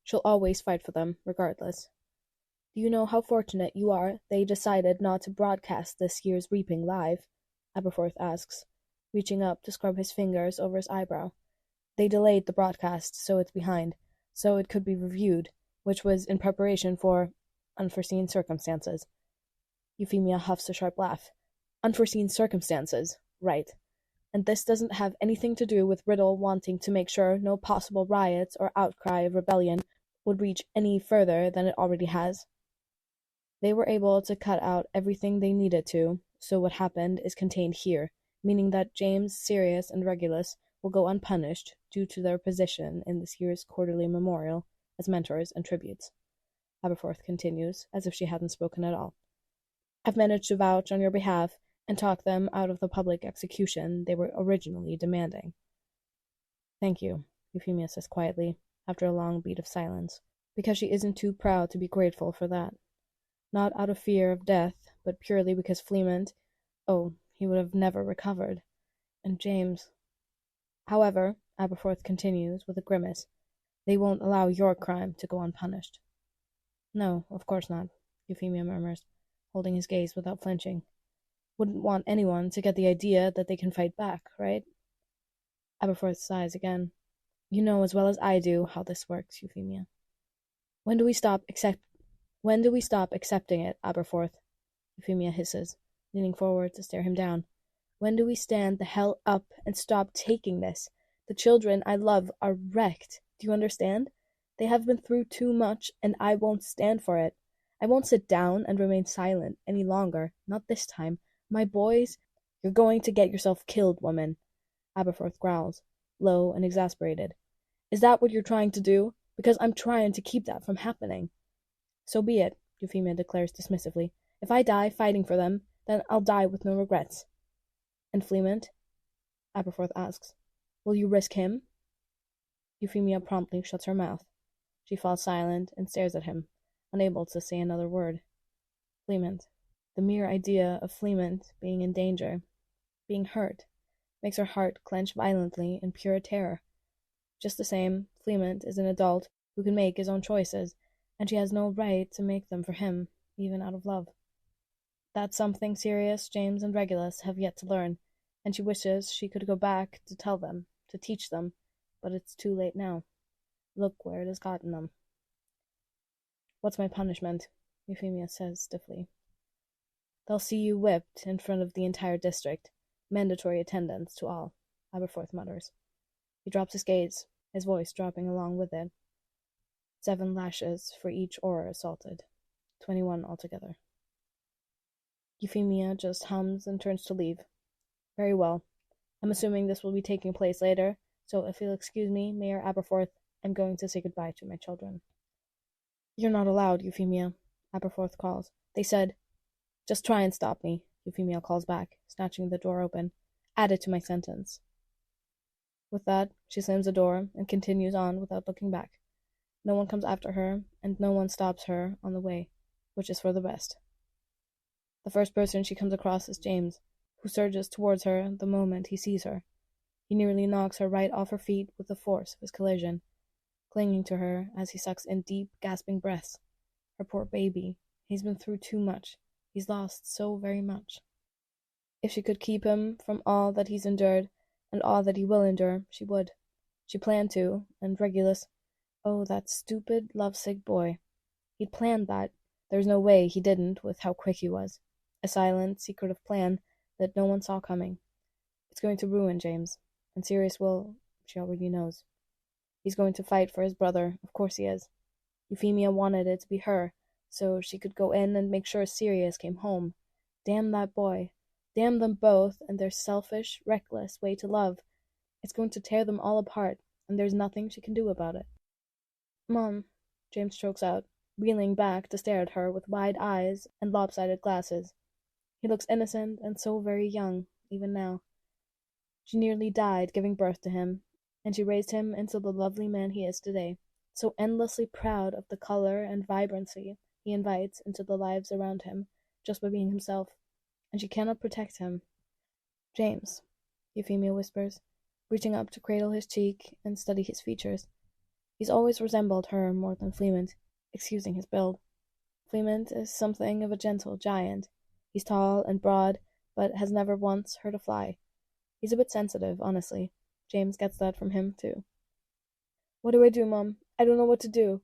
She'll always fight for them, regardless. "Do you know how fortunate you are they decided not to broadcast this year's reaping live?" Aberforth asks, reaching up to scrub his fingers over his eyebrow. "They delayed the broadcast, so it's behind, so it could be reviewed, which was in preparation for unforeseen circumstances." Euphemia huffs a sharp laugh. "Unforeseen circumstances, right. And this doesn't have anything to do with Riddle wanting to make sure no possible riots or outcry of rebellion would reach any further than it already has. They were able to cut out everything they needed to, so what happened is contained here, meaning that James, Sirius, and Regulus will go unpunished due to their position in this year's quarterly memorial as mentors and tributes." Aberforth continues, as if she hadn't spoken at all. "I've managed to vouch on your behalf and talk them out of the public execution they were originally demanding." "Thank you," Euphemia says quietly, after a long beat of silence, because she isn't too proud to be grateful for that. Not out of fear of death, but purely because Fleemont, he would have never recovered. And James... "However," Aberforth continues with a grimace, "they won't allow your crime to go unpunished." "No, of course not," Euphemia murmurs, holding his gaze without flinching. "Wouldn't want anyone to get the idea that they can fight back, right?" Aberforth sighs again. "You know as well as I do how this works, Euphemia." When do we stop accepting it, Aberforth?" Euphemia hisses, leaning forward to stare him down. "When do we stand the hell up and stop taking this? The children I love are wrecked. Do you understand? They have been through too much, and I won't stand for it. I won't sit down and remain silent any longer. Not this time. My boys—" "You're going to get yourself killed, woman," Aberforth growls, low and exasperated. "Is that what you're trying to do? Because I'm trying to keep that from happening." "So be it. Euphemia declares dismissively. If I die fighting for them, then I'll die with no regrets. And Fleement? Aberforth asks. Will you risk him? Euphemia promptly shuts her mouth. She falls silent and stares at him, unable to say another word. Fleement. The mere idea of Fleement being in danger, being hurt, makes her heart clench violently in pure terror. Just the same, Fleement is an adult who can make his own choices, and she has no right to make them for him, even out of love. That's something Sirius, James, and Regulus have yet to learn, and she wishes she could go back to tell them, to teach them, but it's too late now. Look where it has gotten them. What's my punishment? Euphemia says stiffly. They'll see you whipped in front of the entire district. Mandatory attendance to all, Aberforth mutters. He drops his gaze, his voice dropping along with it. 7 lashes for each aura assaulted. 21 altogether. Euphemia just hums and turns to leave. Very well. I'm assuming this will be taking place later, so if you'll excuse me, Mayor Aberforth, I'm going to say goodbye to my children. You're not allowed, Euphemia, Aberforth calls. They said, just try and stop me, Euphemia calls back, snatching the door open. Add it to my sentence. With that, she slams the door and continues on without looking back. No one comes after her, and no one stops her on the way, which is for the best. The first person she comes across is James, who surges towards her the moment he sees her. He nearly knocks her right off her feet with the force of his collision, clinging to her as he sucks in deep, gasping breaths. Her poor baby. He's been through too much. He's lost so very much. If she could keep him from all that he's endured, and all that he will endure, she would. She planned to, and Regulus, oh, that stupid, lovesick boy. He'd planned that. There's no way he didn't, with how quick he was. A silent, secretive plan that no one saw coming. It's going to ruin James, and Sirius will, she already knows. He's going to fight for his brother, of course he is. Euphemia wanted it to be her, so she could go in and make sure Sirius came home. Damn that boy. Damn them both and their selfish, reckless way to love. It's going to tear them all apart, and there's nothing she can do about it. Mom, James chokes out, reeling back to stare at her with wide eyes and lopsided glasses. He looks innocent and so very young, even now. She nearly died giving birth to him, and she raised him into the lovely man he is today, so endlessly proud of the color and vibrancy he invites into the lives around him just by being himself, and she cannot protect him. James, Euphemia whispers, reaching up to cradle his cheek and study his features. He's always resembled her more than Fleement, excusing his build. Fleement is something of a gentle giant. He's tall and broad, but has never once hurt a fly. He's a bit sensitive, honestly. James gets that from him, too. What do I do, Mom? I don't know what to do,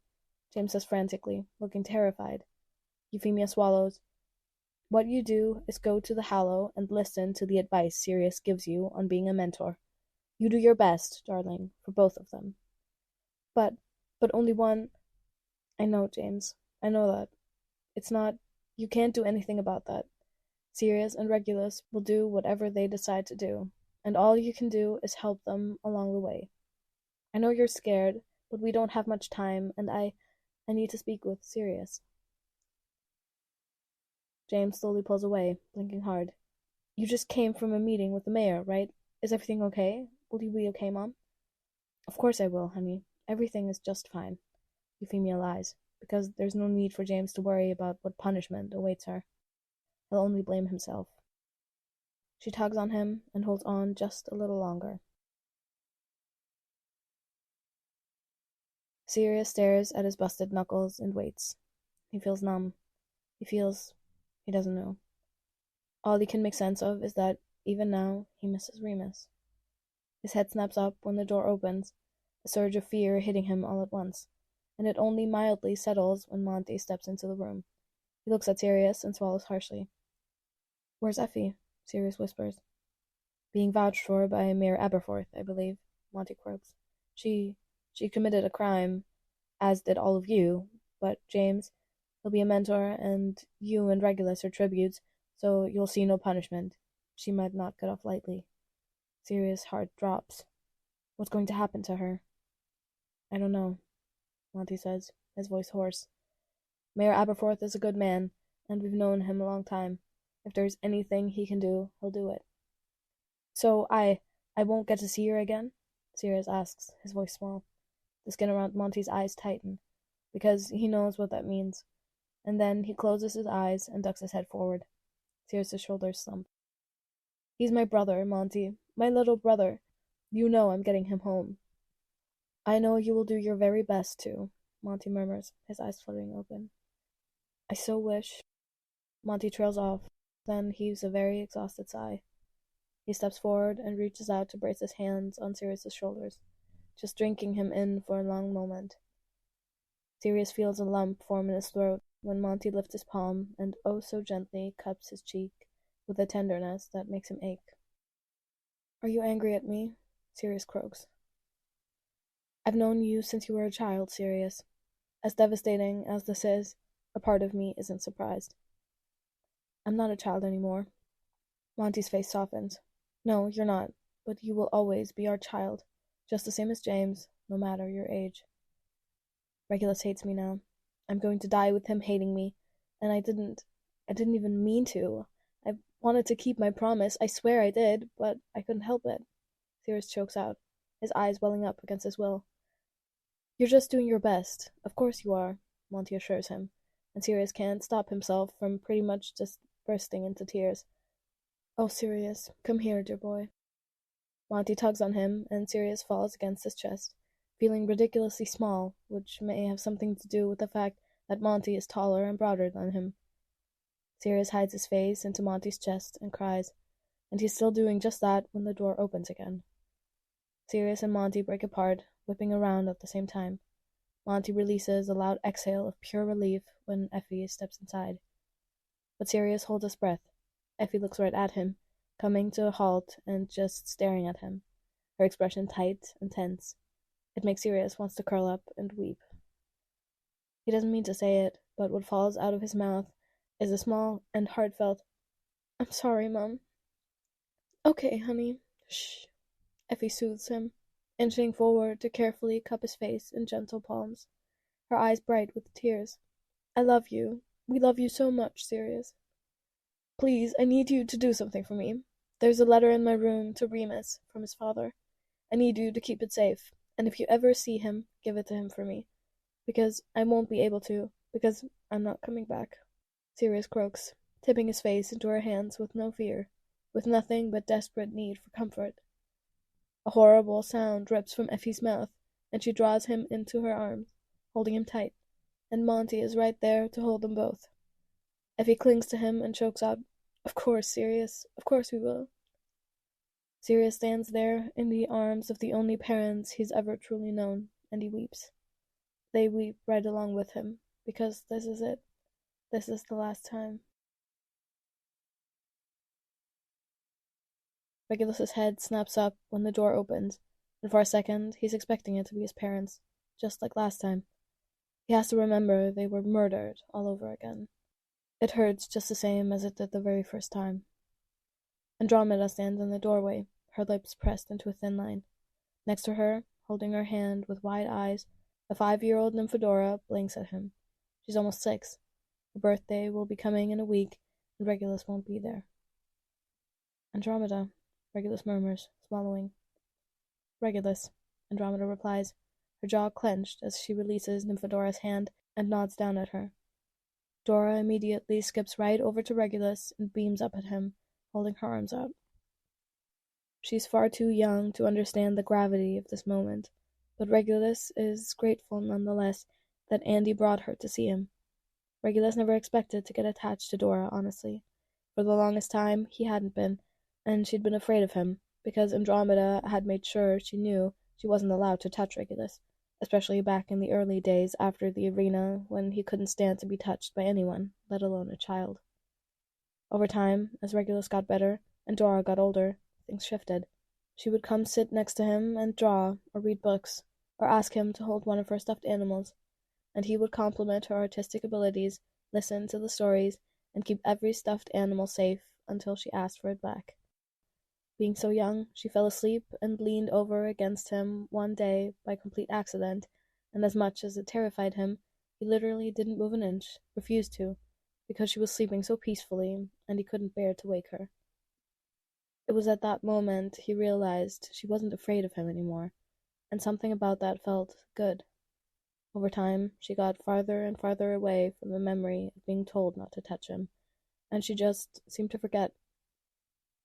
James says frantically, looking terrified. Euphemia swallows. What you do is go to the Hallow and listen to the advice Sirius gives you on being a mentor. You do your best, darling, for both of them. But only one... I know, James. I know that. It's not... You can't do anything about that. Sirius and Regulus will do whatever they decide to do, and all you can do is help them along the way. I know you're scared, but we don't have much time, and I need to speak with Sirius. James slowly pulls away, blinking hard. You just came from a meeting with the mayor, right? Is everything okay? Will you be okay, Mom? Of course I will, honey. Everything is just fine. Euphemia lies, because there's no need for James to worry about what punishment awaits her. He'll only blame himself. She tugs on him and holds on just a little longer. Sirius stares at his busted knuckles and waits. He feels numb. He doesn't know. All he can make sense of is that, even now, he misses Remus. His head snaps up when the door opens, a surge of fear hitting him all at once, and it only mildly settles when Monty steps into the room. He looks at Sirius and swallows harshly. Where's Effie? Sirius whispers. Being vouched for by Mayor Aberforth, I believe, Monty croaks. She committed a crime, as did all of you, but James, he'll be a mentor, and you and Regulus are tributes, so you'll see no punishment. She might not get off lightly. Sirius' heart drops. What's going to happen to her? I don't know, Monty says, his voice hoarse. Mayor Aberforth is a good man, and we've known him a long time. If there's anything he can do, he'll do it. So I won't get to see her again? Sirius asks, his voice small. The skin around Monty's eyes tighten, because he knows what that means. And then he closes his eyes and ducks his head forward. Sirius's shoulders slump. He's my brother, Monty. My little brother. You know I'm getting him home. I know you will do your very best to, Monty murmurs, his eyes fluttering open. I so wish. Monty trails off, then heaves a very exhausted sigh. He steps forward and reaches out to brace his hands on Sirius's shoulders, just drinking him in for a long moment. Sirius feels a lump form in his throat when Monty lifts his palm and oh so gently cups his cheek with a tenderness that makes him ache. Are you angry at me? Sirius croaks. I've known you since you were a child, Sirius. As devastating as this is, a part of me isn't surprised. I'm not a child anymore. Monty's face softens. No, you're not, but you will always be our child, just the same as James, no matter your age. Regulus hates me now. I'm going to die with him hating me, and I didn't even mean to. I wanted to keep my promise, I swear I did, but I couldn't help it. Sirius chokes out, his eyes welling up against his will. You're just doing your best. Of course you are, Monty assures him, and Sirius can't stop himself from pretty much just bursting into tears. Oh, Sirius, come here, dear boy. Monty tugs on him, and Sirius falls against his chest, feeling ridiculously small, which may have something to do with the fact that Monty is taller and broader than him. Sirius hides his face into Monty's chest and cries, and he's still doing just that when the door opens again. Sirius and Monty break apart, whipping around at the same time. Monty releases a loud exhale of pure relief when Effie steps inside. But Sirius holds his breath. Effie looks right at him, coming to a halt and just staring at him, her expression tight and tense. It makes Sirius want to curl up and weep. He doesn't mean to say it, but what falls out of his mouth is a small and heartfelt, I'm sorry, Mum. Okay, honey. Shh. Effie soothes him, inching forward to carefully cup his face in gentle palms, her eyes bright with tears. I love you. We love you so much, Sirius. Please, I need you to do something for me. There's a letter in my room to Remus from his father. I need you to keep it safe, and if you ever see him, give it to him for me. Because I won't be able to, because I'm not coming back. Sirius croaks, tipping his face into her hands with no fear, with nothing but desperate need for comfort. A horrible sound drips from Effie's mouth, and she draws him into her arms, holding him tight, and Monty is right there to hold them both. Effie clings to him and chokes out, Of course, Sirius, of course we will. Sirius stands there in the arms of the only parents he's ever truly known, and he weeps. They weep right along with him, because this is it. This is the last time. Regulus's head snaps up when the door opens, and for a second he's expecting it to be his parents, just like last time. He has to remember they were murdered all over again. It hurts just the same as it did the very first time. Andromeda stands in the doorway, her lips pressed into a thin line. Next to her, holding her hand with wide eyes, a 5-year-old Nymphadora blinks at him. She's almost 6. Her birthday will be coming in a week, and Regulus won't be there. Andromeda, Regulus murmurs, swallowing. Regulus, Andromeda replies, her jaw clenched as she releases Nymphadora's hand and nods down at her. Dora immediately skips right over to Regulus and beams up at him, holding her arms out. She's far too young to understand the gravity of this moment, but Regulus is grateful nonetheless that Andy brought her to see him. Regulus never expected to get attached to Dora, honestly. For the longest time, he hadn't been, and she'd been afraid of him, because Andromeda had made sure she knew she wasn't allowed to touch Regulus, especially back in the early days after the arena when he couldn't stand to be touched by anyone, let alone a child. Over time, as Regulus got better and Dora got older, things shifted. She would come sit next to him and draw, or read books, or ask him to hold one of her stuffed animals, and he would compliment her artistic abilities, listen to the stories, and keep every stuffed animal safe until she asked for it back. Being so young, she fell asleep and leaned over against him one day by complete accident, and as much as it terrified him, He literally didn't move an inch, refused to, because she was sleeping so peacefully, and he couldn't bear to wake her. It was at that moment he realized she wasn't afraid of him anymore, and something about that felt good. Over time, she got farther and farther away from the memory of being told not to touch him, and she just seemed to forget.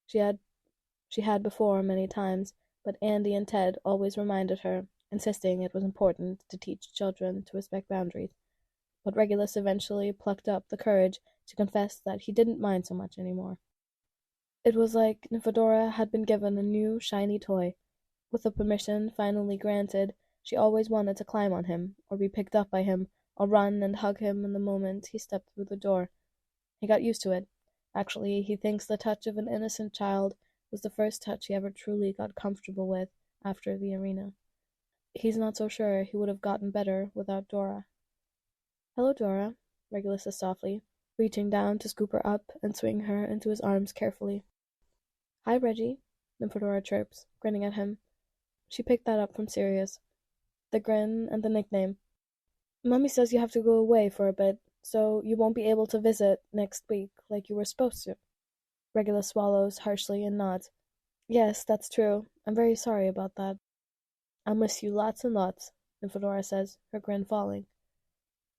She had before many times, but Andy and Ted always reminded her, insisting it was important to teach children to respect boundaries. But Regulus eventually plucked up the courage to confess that he didn't mind so much anymore. It was like Nymphadora had been given a new, shiny toy. With the permission finally granted, she always wanted to climb on him, or be picked up by him, or run and hug him in the moment he stepped through the door. He got used to it. Actually, he thinks the touch of an innocent child was the first touch he ever truly got comfortable with after the arena. He's not so sure he would have gotten better without Dora. "Hello, Dora," Regulus says softly, reaching down to scoop her up and swing her into his arms carefully. "Hi, Reggie," Nymphadora chirps, grinning at him. She picked that up from Sirius. The grin and the nickname. "Mummy says you have to go away for a bit, so you won't be able to visit next week like you were supposed to." Regulus swallows harshly and nods. "Yes, that's true. I'm very sorry about that." "I'll miss you lots and lots," Nymphadora says, her grin falling.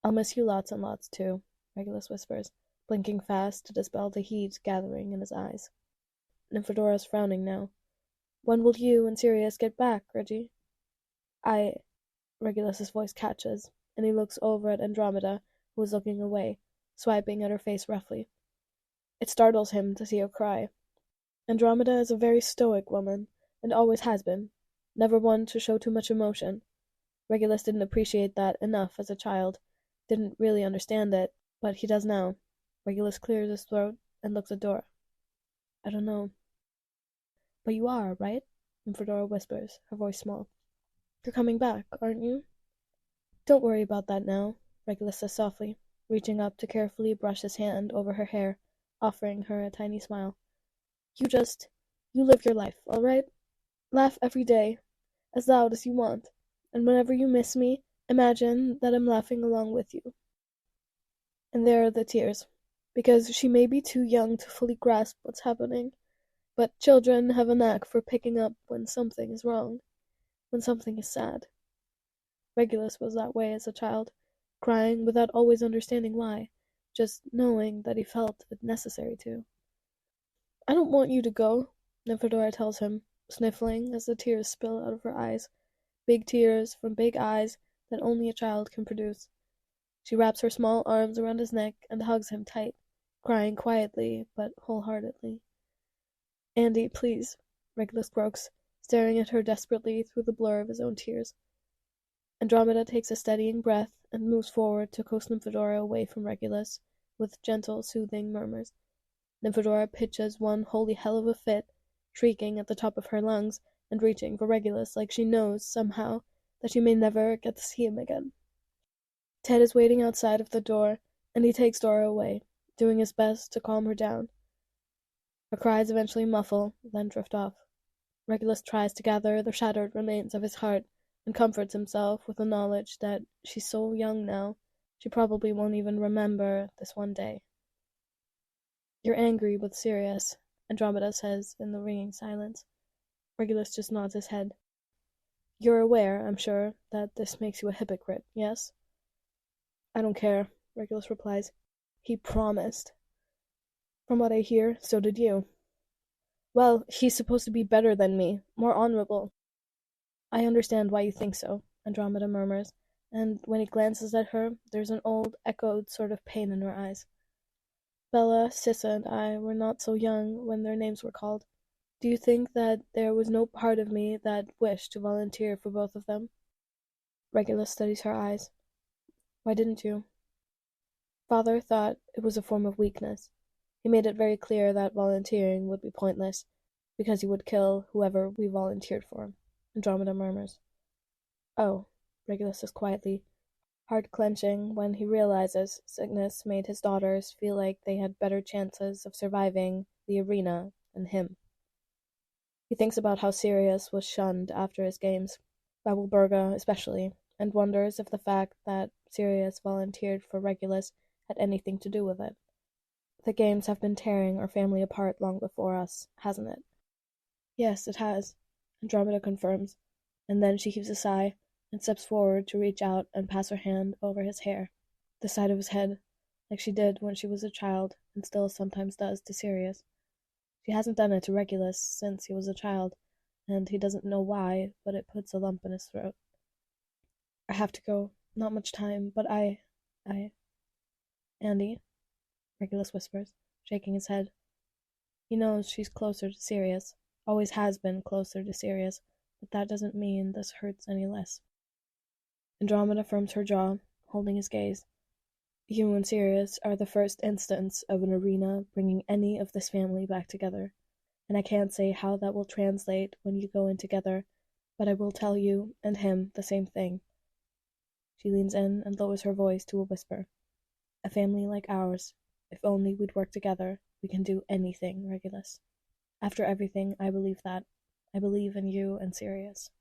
"I'll miss you lots and lots, too," Regulus whispers, blinking fast to dispel the heat gathering in his eyes. Nymphadora's frowning now. "When will you and Sirius get back, Reggie?" "I—" Regulus's voice catches, and he looks over at Andromeda, who is looking away, swiping at her face roughly. It startles him to see her cry. Andromeda is a very stoic woman, and always has been, never one to show too much emotion. Regulus didn't appreciate that enough as a child, didn't really understand it, but he does now. Regulus clears his throat and looks at Dora. "I don't know." "But you are, right?" Nymphadora whispers, her voice small. "You're coming back, aren't you?" "Don't worry about that now," Regulus says softly, reaching up to carefully brush his hand over her hair, offering her a tiny smile. You live your life, all right? Laugh every day, as loud as you want, and whenever you miss me, imagine that I'm laughing along with you." And there are the tears, because she may be too young to fully grasp what's happening, but children have a knack for picking up when something is wrong, when something is sad. Regulus was that way as a child, crying without always understanding why, just knowing that he felt it necessary to. "I don't want you to go," Nymphadora tells him, sniffling as the tears spill out of her eyes, big tears from big eyes that only a child can produce. She wraps her small arms around his neck and hugs him tight, crying quietly but wholeheartedly. "Andy, please," Regulus croaks, staring at her desperately through the blur of his own tears. Andromeda takes a steadying breath and moves forward to coax Nymphadora away from Regulus, with gentle, soothing murmurs. Nymphadora pitches one holy hell of a fit, shrieking at the top of her lungs and reaching for Regulus like she knows, somehow, that she may never get to see him again. Ted is waiting outside of the door, and he takes Dora away, doing his best to calm her down. Her cries eventually muffle, then drift off. Regulus tries to gather the shattered remains of his heart and comforts himself with the knowledge that she's so young now, she probably won't even remember this one day. "You're angry with Sirius," Andromeda says in the ringing silence. Regulus just nods his head. "You're aware, I'm sure, that this makes you a hypocrite, yes?" "I don't care," Regulus replies. "He promised." "From what I hear, so did you." "Well, he's supposed to be better than me, more honorable." "I understand why you think so," Andromeda murmurs, and when he glances at her, there's an old, echoed sort of pain in her eyes. "Bella, Sissa, and I were not so young when their names were called. Do you think that there was no part of me that wished to volunteer for both of them?" Regulus studies her eyes. "Why didn't you?" "Father thought it was a form of weakness. He made it very clear that volunteering would be pointless, because he would kill whoever we volunteered for," Andromeda murmurs. "Oh," Regulus says quietly, heart clenching when he realizes sickness made his daughters feel like they had better chances of surviving the arena than him. He thinks about how Sirius was shunned after his games, by Wilburga especially, and wonders if the fact that Sirius volunteered for Regulus had anything to do with it. The games have been tearing our family apart long before us, hasn't it? Yes, it has, Andromeda confirms, and then she heaves a sigh and steps forward to reach out and pass her hand over his hair, the side of his head, like she did when she was a child and still sometimes does to Sirius. She hasn't done it to Regulus since he was a child, and he doesn't know why, but it puts a lump in his throat. I have to go. Not much time, but Andy, Regulus whispers, shaking his head. He knows she's closer to Sirius, always has been closer to Sirius, but that doesn't mean this hurts any less. Andromeda firms her jaw, holding his gaze. You and Sirius are the first instance of an arena bringing any of this family back together, and I can't say how that will translate when you go in together, but I will tell you and him the same thing. She leans in and lowers her voice to a whisper. A family like ours, if only we'd work together, we can do anything, Regulus. After everything, I believe that. I believe in you and Sirius.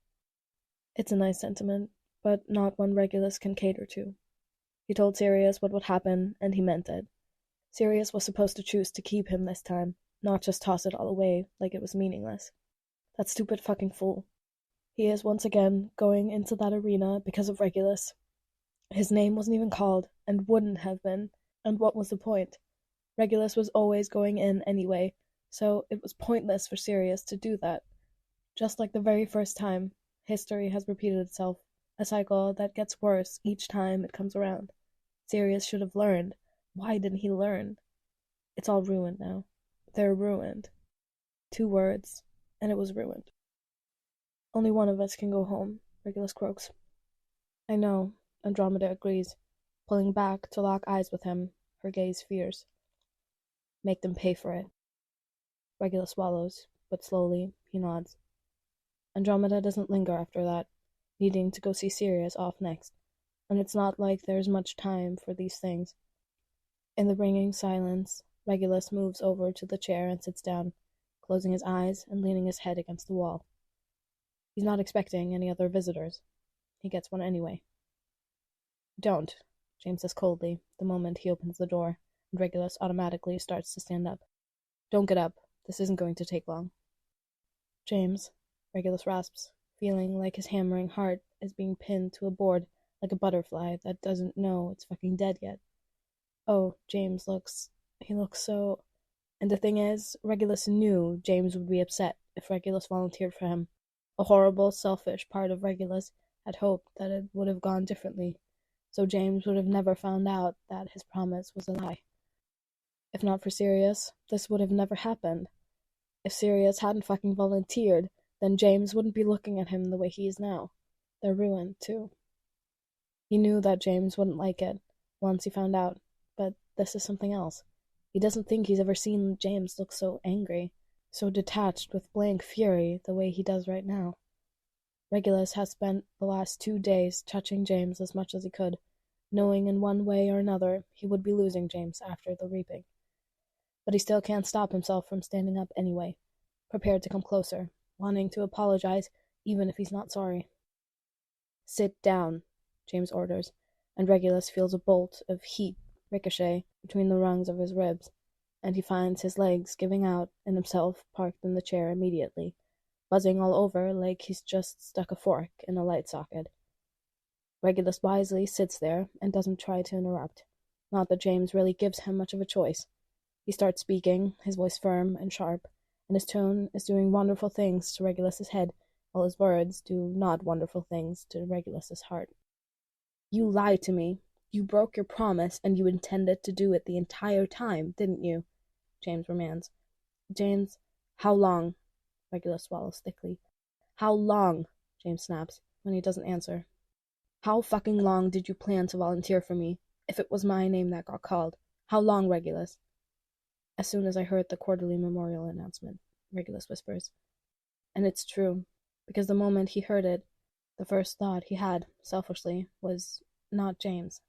It's a nice sentiment, but not one Regulus can cater to. He told Sirius what would happen, and he meant it. Sirius was supposed to choose to keep him this time, not just toss it all away like it was meaningless. That stupid fucking fool. He is once again going into that arena because of Regulus. His name wasn't even called, and wouldn't have been, and what was the point? Regulus was always going in anyway, so it was pointless for Sirius to do that. Just like the very first time, history has repeated itself, a cycle that gets worse each time it comes around. Sirius should have learned. Why didn't he learn? It's all ruined now. They're ruined. 2 words, and it was ruined. Only one of us can go home, Regulus croaks. I know, Andromeda agrees, pulling back to lock eyes with him, her gaze fierce. Make them pay for it. Regulus swallows, but slowly he nods. Andromeda doesn't linger after that, needing to go see Sirius off next, and it's not like there's much time for these things. In the ringing silence, Regulus moves over to the chair and sits down, closing his eyes and leaning his head against the wall. He's not expecting any other visitors. He gets one anyway. Don't, James says coldly, the moment he opens the door, and Regulus automatically starts to stand up. Don't get up. This isn't going to take long. James, Regulus rasps, feeling like his hammering heart is being pinned to a board like a butterfly that doesn't know it's fucking dead yet. Oh, James he looks so... And the thing is, Regulus knew James would be upset if Regulus volunteered for him. A horrible, selfish part of Regulus had hoped that it would have gone differently, so James would have never found out that his promise was a lie. If not for Sirius, this would have never happened. If Sirius hadn't fucking volunteered, then James wouldn't be looking at him the way he is now. They're ruined, too. He knew that James wouldn't like it, once he found out, but this is something else. He doesn't think he's ever seen James look so angry, so detached with blank fury the way he does right now. Regulus has spent the last 2 days touching James as much as he could, knowing in one way or another he would be losing James after the reaping. But he still can't stop himself from standing up anyway, prepared to come closer, wanting to apologize even if he's not sorry. Sit down, James orders, and Regulus feels a bolt of heat ricochet between the rungs of his ribs, and he finds his legs giving out and himself parked in the chair immediately, buzzing all over like he's just stuck a fork in a light socket. Regulus wisely sits there and doesn't try to interrupt. Not that James really gives him much of a choice. He starts speaking, his voice firm and sharp, and his tone is doing wonderful things to Regulus's head, while his words do not wonderful things to Regulus's heart. You lied to me. You broke your promise, and you intended to do it the entire time, didn't you? James remands. James, how long? Regulus swallows thickly. How long? James snaps, when he doesn't answer. How fucking long did you plan to volunteer for me, if it was my name that got called? How long, Regulus? As soon as I heard the quarterly memorial announcement, Regulus whispers. And it's true, because the moment he heard it, the first thought he had, selfishly, was not James.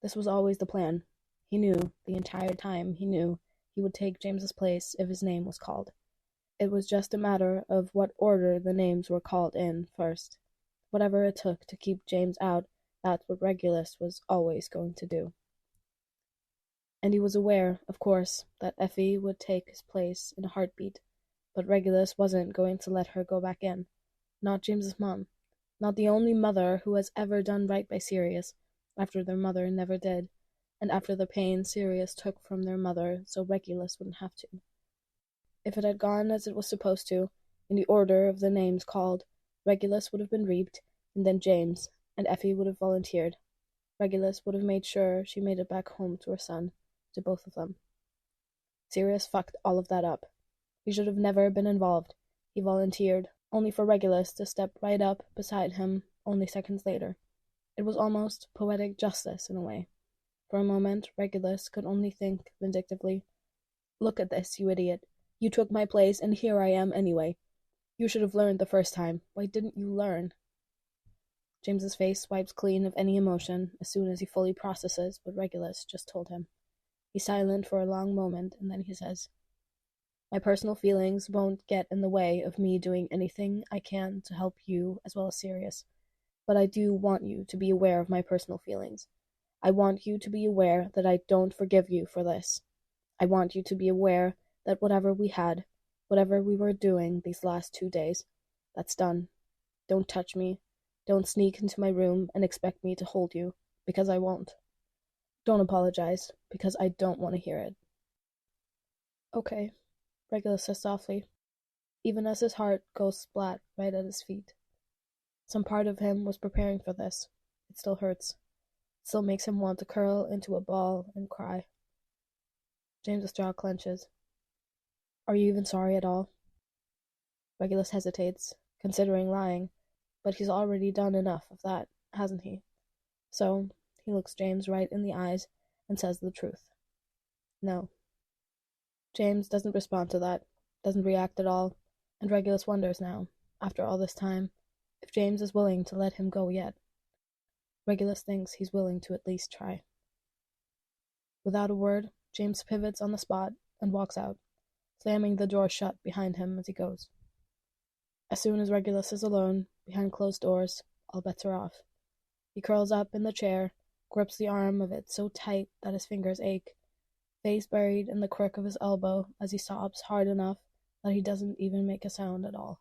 This was always the plan. He knew, the entire time he knew, he would take James's place if his name was called. It was just a matter of what order the names were called in first. Whatever it took to keep James out, that's what Regulus was always going to do. And he was aware, of course, that Effie would take his place in a heartbeat, but Regulus wasn't going to let her go back in. Not James's mom. Not the only mother who has ever done right by Sirius, after their mother never did, and after the pain Sirius took from their mother so Regulus wouldn't have to. If it had gone as it was supposed to, in the order of the names called, Regulus would have been reaped, and then James, and Effie would have volunteered. Regulus would have made sure she made it back home to her son, to both of them. Sirius fucked all of that up. He should have never been involved. He volunteered, only for Regulus to step right up beside him only seconds later. It was almost poetic justice in a way. For a moment, Regulus could only think vindictively, "Look at this, you idiot. You took my place, and here I am anyway. You should have learned the first time. Why didn't you learn?" James's face wipes clean of any emotion as soon as he fully processes what Regulus just told him. He's silent for a long moment, and then he says, "My personal feelings won't get in the way of me doing anything I can to help you as well as Sirius. But I do want you to be aware of my personal feelings. I want you to be aware that I don't forgive you for this. I want you to be aware that whatever we had, whatever we were doing these last 2 days, that's done. Don't touch me. Don't sneak into my room and expect me to hold you, because I won't. Don't apologize, because I don't want to hear it." "Okay," Regulus says softly, even as his heart goes splat right at his feet. Some part of him was preparing for this. It still hurts. It still makes him want to curl into a ball and cry. James's jaw clenches. "Are you even sorry at all?" Regulus hesitates, considering lying, but he's already done enough of that, hasn't he? So he looks James right in the eyes and says the truth. No. James doesn't respond to that, doesn't react at all, and Regulus wonders now, after all this time, if James is willing to let him go yet. Regulus thinks he's willing to at least try. Without a word, James pivots on the spot and walks out, slamming the door shut behind him as he goes. As soon as Regulus is alone, behind closed doors, all bets are off. He curls up in the chair, grips the arm of it so tight that his fingers ache, face buried in the crook of his elbow as he sobs hard enough that he doesn't even make a sound at all.